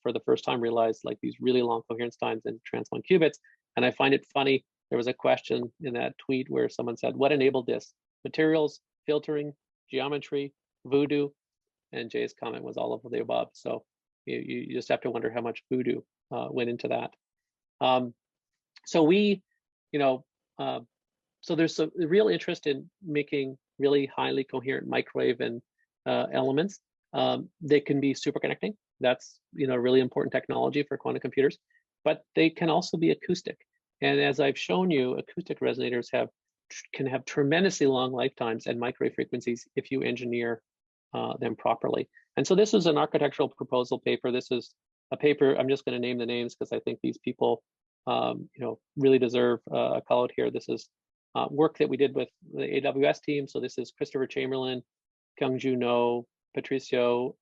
for the first time realize like these really long coherence times in transmon qubits. And I find it funny. There was a question in that tweet where someone said, "What enabled this? Materials, filtering, geometry, voodoo?" And Jay's comment was all of the above. So you just have to wonder how much voodoo went into that. So we, so there's a real interest in making really highly coherent microwave and elements. They can be superconducting. That's really important technology for quantum computers, but they can also be acoustic. And as I've shown you, acoustic resonators can have tremendously long lifetimes and microwave frequencies if you engineer them properly. And so this is an architectural proposal paper. This is a paper, I'm just going to name the names because I think these people really deserve a call out here. This is work that we did with the AWS team. So this is Christopher Chamberlain, Kyungju No, Patricio,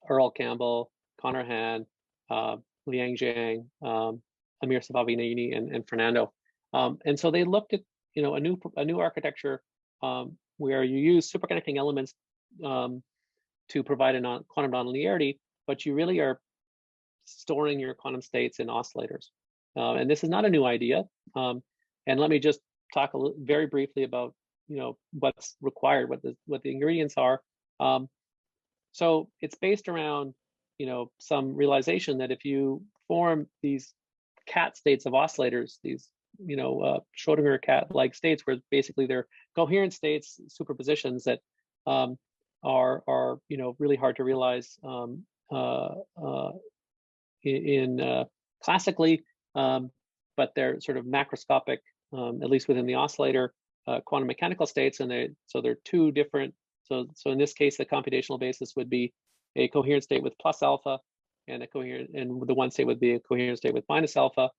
Earl Campbell, Connor Han, Liang Zhang, Amir Sabavinini, and Fernando. And so they looked at a new architecture where you use superconducting elements to provide a quantum nonlinearity, but you really are storing your quantum states in oscillators. And this is not a new idea. And let me just talk very briefly about what's required, what the ingredients are. So it's based around some realization that if you form these cat states of oscillators, these Schrodinger cat-like states, where basically they're coherent states, superpositions that are really hard to realize in classically, but they're sort of macroscopic, at least within the oscillator, quantum mechanical states, and they're two different. So in this case, the computational basis would be a coherent state with plus alpha, and the one state would be a coherent state with minus alpha.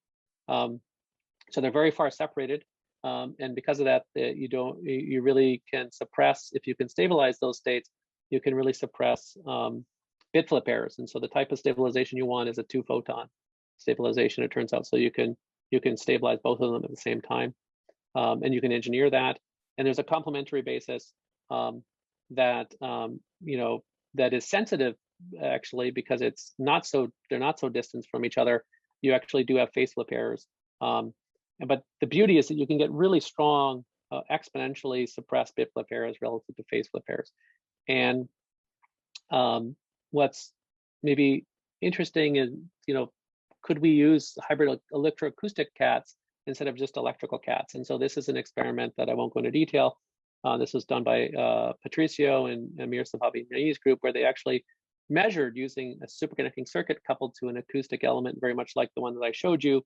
So they're very far separated, and because of that, you really can suppress, if you can stabilize those states, you can really suppress bit flip errors. And so the type of stabilization you want is a 2-photon stabilization, it turns out. So you can stabilize both of them at the same time, and you can engineer that. And there's a complementary basis that that is sensitive, actually, because they're not so distant from each other. You actually do have phase flip errors. But the beauty is that you can get really strong, exponentially suppressed bit flip errors relative to phase flip errors. And what's maybe interesting is, could we use hybrid electroacoustic cats instead of just electrical cats? And so this is an experiment that I won't go into detail. This was done by Patricio and Amir Sabavinini's group, where they actually measured using a superconducting circuit coupled to an acoustic element, very much like the one that I showed you.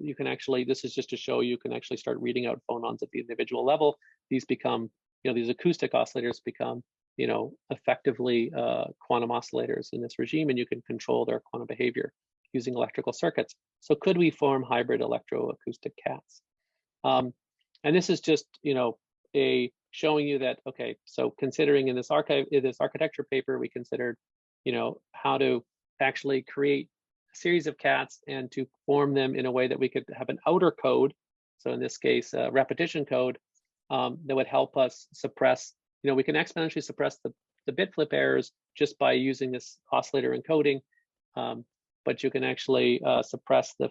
You can actually, this is just to show you can actually start reading out phonons at the individual level. These become, these acoustic oscillators become, effectively quantum oscillators in this regime, and you can control their quantum behavior using electrical circuits. So could we form hybrid electroacoustic cats? And this is just, showing you that, okay, so considering in this architecture paper, we considered, how to actually create a series of cats and to form them in a way that we could have an outer code. So in this case, a repetition code that would help us suppress, we can exponentially suppress the bit flip errors just by using this oscillator encoding. But you can actually suppress the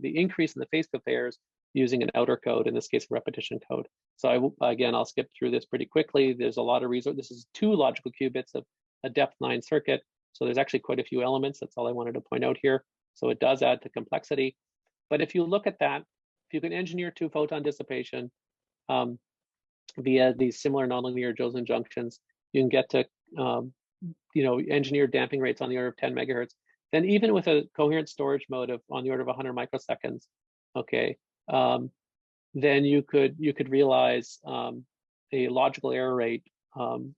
increase in the phase flip errors using an outer code, in this case, a repetition code. So I'll skip through this pretty quickly. There's a lot of resources. This is 2 logical qubits of a depth 9 circuit. So there's actually quite a few elements. That's all I wanted to point out here. So it does add to complexity. But if you look at that, if you can engineer 2-photon dissipation via these similar nonlinear Josephson junctions, you can get to, engineer damping rates on the order of 10 megahertz. then even with a coherent storage mode of on the order of 100 microseconds, okay, then you could realize a logical error rate on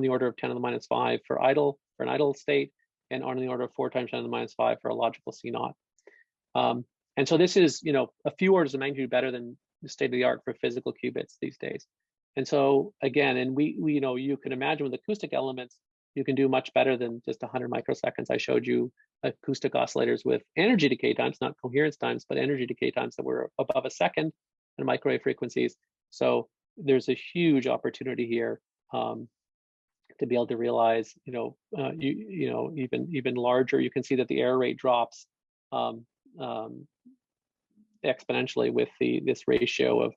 the order of 10 to the minus 5 for an idle state, and on the order of 4 times 10 to the minus 5 for a logical C naught. And so this is, a few orders of magnitude better than the state of the art for physical qubits these days. And so again, and we you can imagine with acoustic elements, you can do much better than just 100 microseconds. I showed you acoustic oscillators with energy decay times, not coherence times, but energy decay times that were above a second in microwave frequencies. So there's a huge opportunity here to be able to realize, even larger. You can see that the error rate drops exponentially with this ratio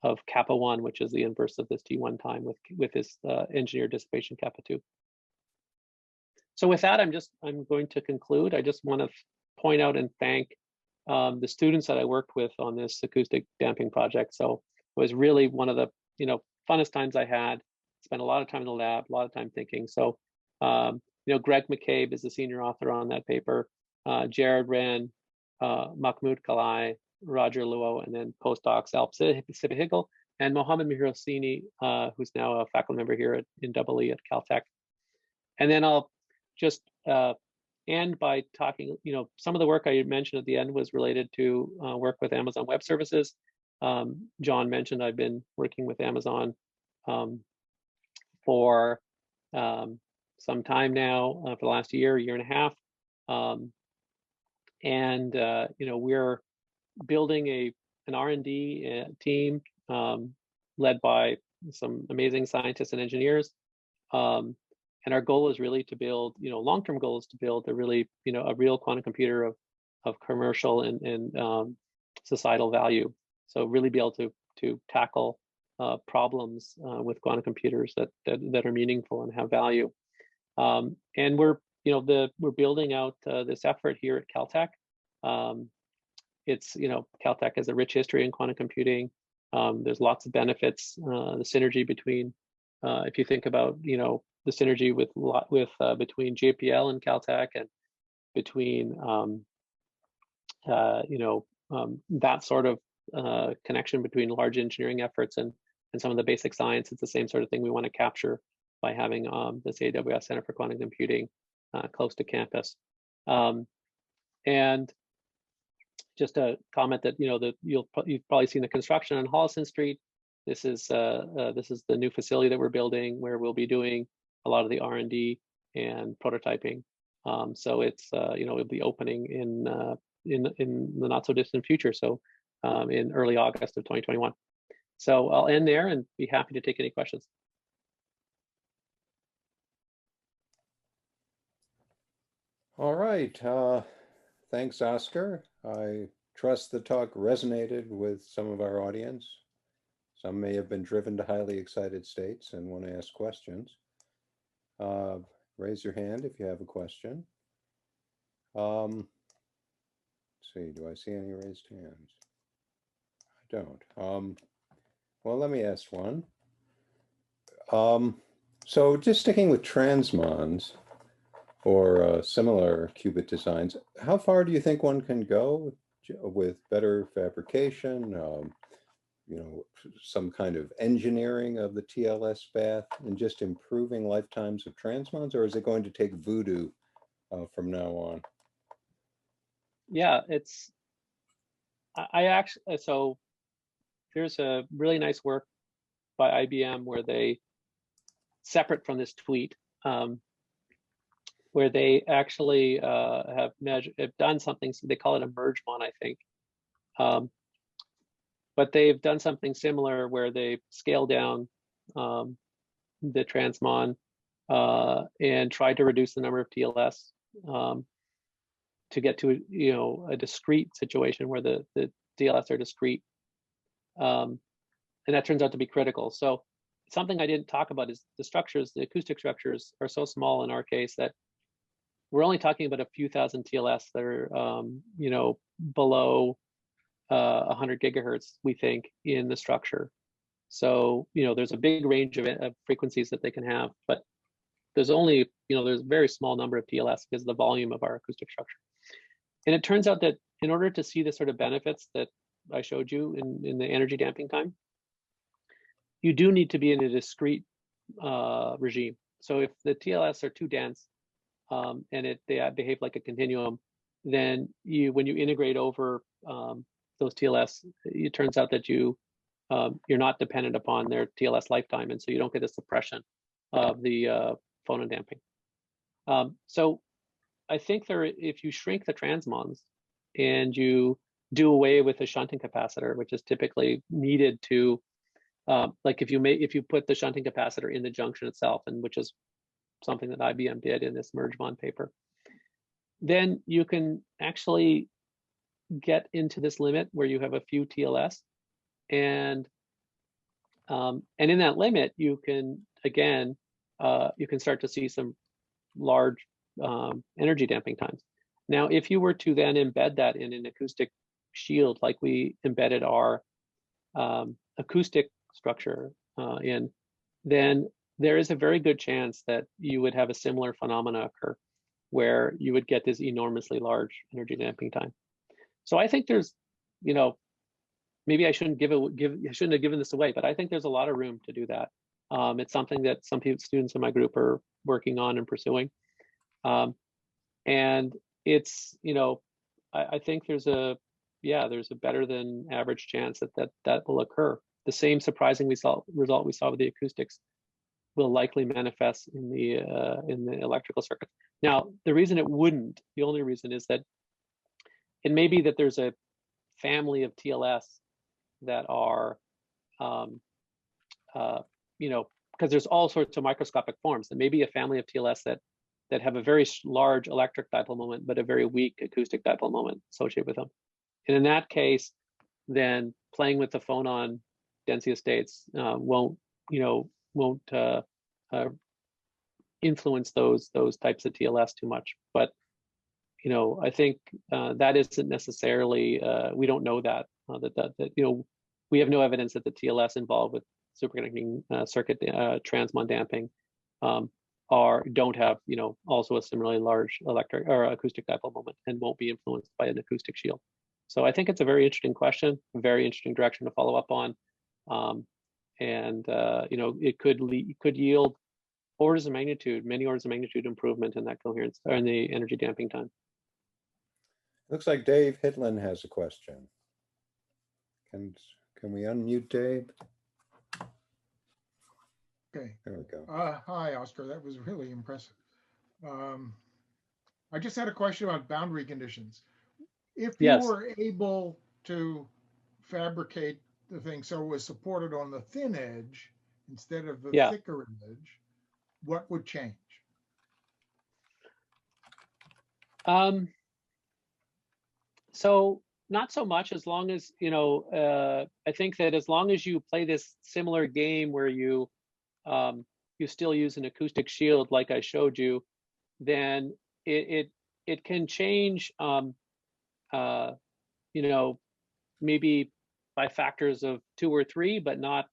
of kappa 1, which is the inverse of this T1 time with this engineered dissipation kappa 2. So with that, I'm going to conclude. I just want to point out and thank the students that I worked with on this acoustic damping project. So it was really one of the funnest times I had. Spent a lot of time in the lab, a lot of time thinking. So Greg McCabe is the senior author on that paper. Jared Wren, Mahmoud Kalai, Roger Luo, and then postdocs Alp Sibahigel and Mohammed Mihrosini, who's now a faculty member here in EE at Caltech. And then I'll just end by talking, some of the work I mentioned at the end was related to work with Amazon Web Services. John mentioned I've been working with Amazon for some time now, for the last year and a half. We're building an R&D team led by some amazing scientists and engineers. And our goal is really to build, long-term goal is to build a really, a real quantum computer of commercial and societal value. So really be able to tackle problems with quantum computers that are meaningful and have value. And we're building out this effort here at Caltech. Caltech has a rich history in quantum computing. There's lots of benefits. The synergy between, if you think about, the synergy between JPL and Caltech, and between that sort of connection between large engineering efforts and some of the basic science. It's the same sort of thing we want to capture by having this AWS Center for Quantum Computing close to campus. And just a comment that you've probably seen the construction on Holliston Street. This is the new facility that we're building, where we'll be doing a lot of the R&D and prototyping. So it's it'll be opening in the not so distant future. So in early August of 2021. So I'll end there and be happy to take any questions. All right. Thanks, Oskar. I trust the talk resonated with some of our audience. Some may have been driven to highly excited states and want to ask questions. Raise your hand if you have a question. Let's see, do I see any raised hands? I don't. Well, let me ask one. So just sticking with transmons or similar qubit designs, how far do you think one can go with better fabrication, some kind of engineering of the TLS path and just improving lifetimes of transmons, or is it going to take voodoo from now on? Yeah, so there's a really nice work by IBM where they, separate from this tweet, where they actually have done something, so they call it a mergemon, I think. But they've done something similar where they scale down the transmon and tried to reduce the number of TLS to get to a discrete situation where the TLS are discrete. And that turns out to be critical. So something I didn't talk about is the acoustic structures are so small in our case that we're only talking about a few thousand TLS that are, below 100 gigahertz, we think, in the structure. So, there's a big range of frequencies that they can have, but there's only, there's a very small number of TLS because of the volume of our acoustic structure. And it turns out that in order to see the sort of benefits that I showed you in the energy damping time, you do need to be in a discrete regime. So if the TLS are too dense and they behave like a continuum, then when you integrate over those TLS, it turns out that you're not dependent upon their TLS lifetime, and so you don't get a suppression of the phonon damping. So I think if you shrink the transmons and you do away with the shunting capacitor, which is typically needed to, like if you put the shunting capacitor in the junction itself, and which is something that IBM did in this merge-bond paper, then you can actually get into this limit where you have a few TLS, and in that limit you can again you can start to see some large energy damping times. Now, if you were to then embed that in an acoustic shield, like we embedded our acoustic structure in, then there is a very good chance that you would have a similar phenomena occur, where you would get this enormously large energy damping time. So I think there's, maybe I shouldn't have given this away, but I think there's a lot of room to do that. It's something that some students in my group are working on and pursuing. And it's, I think there's a better than average chance that will occur. The same surprising result we saw with the acoustics will likely manifest in the electrical circuit. Now, the reason it wouldn't, the only reason is that it may be that there's a family of TLS that are, because there's all sorts of microscopic forms. There may be a family of TLS that have a very large electric dipole moment, but a very weak acoustic dipole moment associated with them. And in that case, then playing with the phonon density of states won't influence those types of TLS too much. But I think that isn't necessarily, we don't know that we have no evidence that the TLS involved with superconducting circuit transmon damping don't have also a similarly large electric or acoustic dipole moment and won't be influenced by an acoustic shield. So I think it's a very interesting question, a very interesting direction to follow up on, it could yield many orders of magnitude improvement in that coherence or in the energy damping time. Looks like Dave Hitlin has a question. Can we unmute Dave? Okay. There we go. Hi, Oskar. That was really impressive. I just had a question about boundary conditions. If you were able to fabricate the thing so it was supported on the thin edge instead of the thicker edge, what would change? So not so much, as long as, I think that as long as you play this similar game where you still use an acoustic shield like I showed you, then it can change, maybe by factors of 2 or 3, but not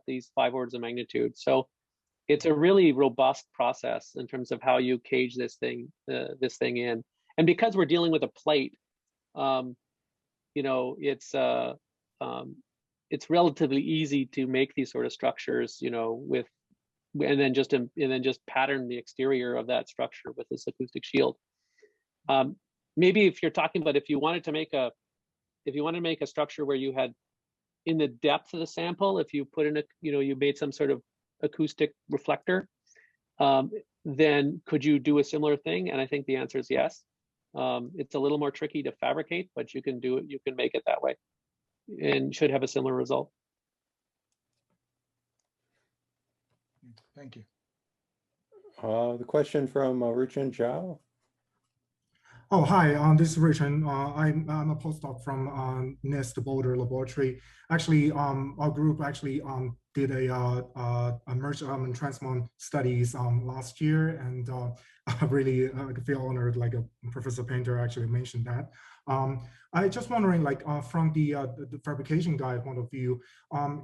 these 5 orders of magnitude. So it's a really robust process in terms of how you cage this thing in. And because we're dealing with a plate, it's relatively easy to make these sort of structures, and then just pattern the exterior of that structure with this acoustic shield. Maybe if you're talking about if you wanted to make a structure where you had in the depth of the sample, if you put in you made some sort of acoustic reflector, then could you do a similar thing? And I think the answer is yes. It's a little more tricky to fabricate, but you can do it. You can make it that way, and should have a similar result. Thank you. The question from Ruchen Zhao. Oh, hi, this is Richard. I'm a postdoc from NIST Boulder Laboratory. Actually, our group actually did a merged element transmon studies last year, and I really feel honored, like Professor Painter actually mentioned that. I just wondering, like from the fabrication guide point of view,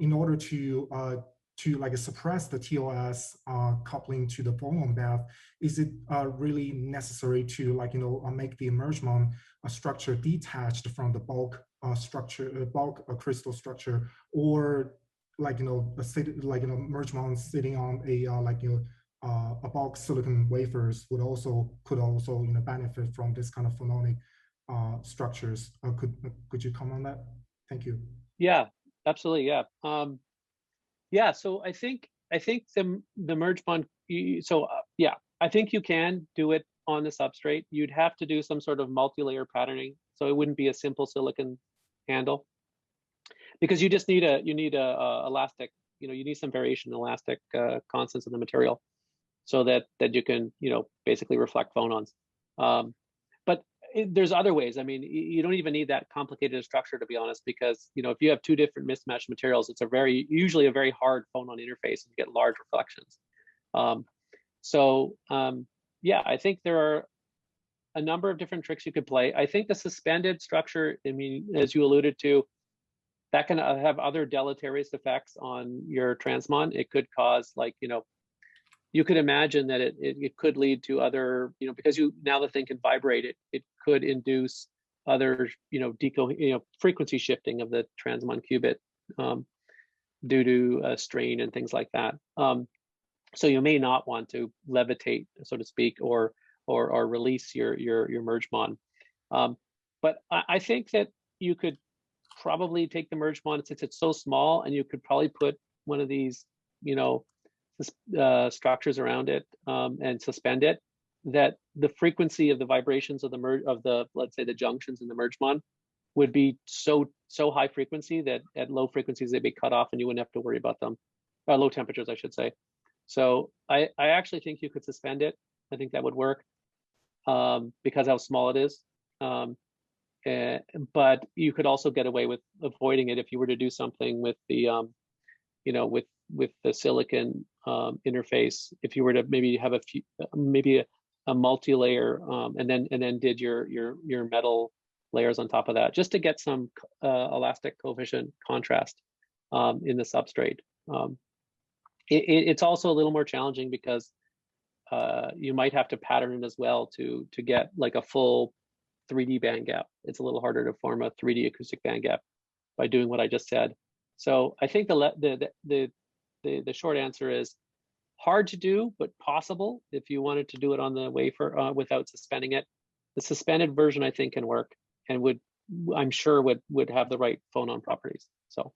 in order to to like suppress the TOS coupling to the phonon bath, is it really necessary to like, make the emergement structure detached from the bulk structure, bulk crystal structure, or like, emergement sitting on a a bulk silicon wafers could also benefit from this kind of phononic structures. Could you comment on that? Thank you. Yeah, absolutely. Yeah. Yeah. So I think the merge bond. Yeah, I think you can do it on the substrate. You'd have to do some sort of multi-layer patterning, so it wouldn't be a simple silicon handle, because you just need a elastic. You need some variation in elastic constants in the material, so that you can basically reflect phonons. But there's other ways. I mean, you don't even need that complicated a structure, to be honest, because if you have two different mismatched materials, it's usually a very hard phonon interface, and you get large reflections. Yeah, I think there are a number of different tricks you could play. I think the suspended structure, I mean, as you alluded to, that can have other deleterious effects on your transmon. It could cause, like, you could imagine that it could lead to other, because now the thing can vibrate, it could induce other, frequency shifting of the transmon qubit due to strain and things like that. So you may not want to levitate, so to speak, or release your mergemon. But I think that you could probably take the mergemon, since it's so small, and you could probably put one of these, structures around it and suspend it, that the frequency of the vibrations of let's say the junctions in the mergemon would be so high frequency that at low frequencies they'd be cut off and you wouldn't have to worry about them. Low temperatures, I should say. So I actually think you could suspend it. I think that would work because how small it is. But you could also get away with avoiding it if you were to do something with the with the silicon interface. If you were to maybe have a multi-layer and then did your metal layers on top of that, just to get some elastic coefficient contrast in the substrate. It's also a little more challenging because you might have to pattern it as well to get like a full 3D bandgap. It's a little harder to form a 3D acoustic bandgap by doing what I just said. So I think the short answer is hard to do, but possible if you wanted to do it on the wafer without suspending it. The suspended version, I think, can work and I'm sure would have the right phonon properties. So.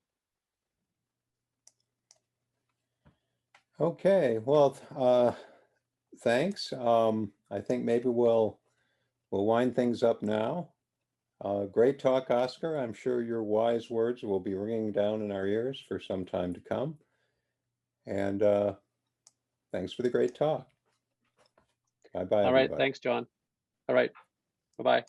Okay, well, thanks. I think maybe we'll wind things up now. Great talk, Oskar. I'm sure your wise words will be ringing down in our ears for some time to come. And thanks for the great talk. Bye-bye, All right, everybody. thanks, John. All right, bye-bye.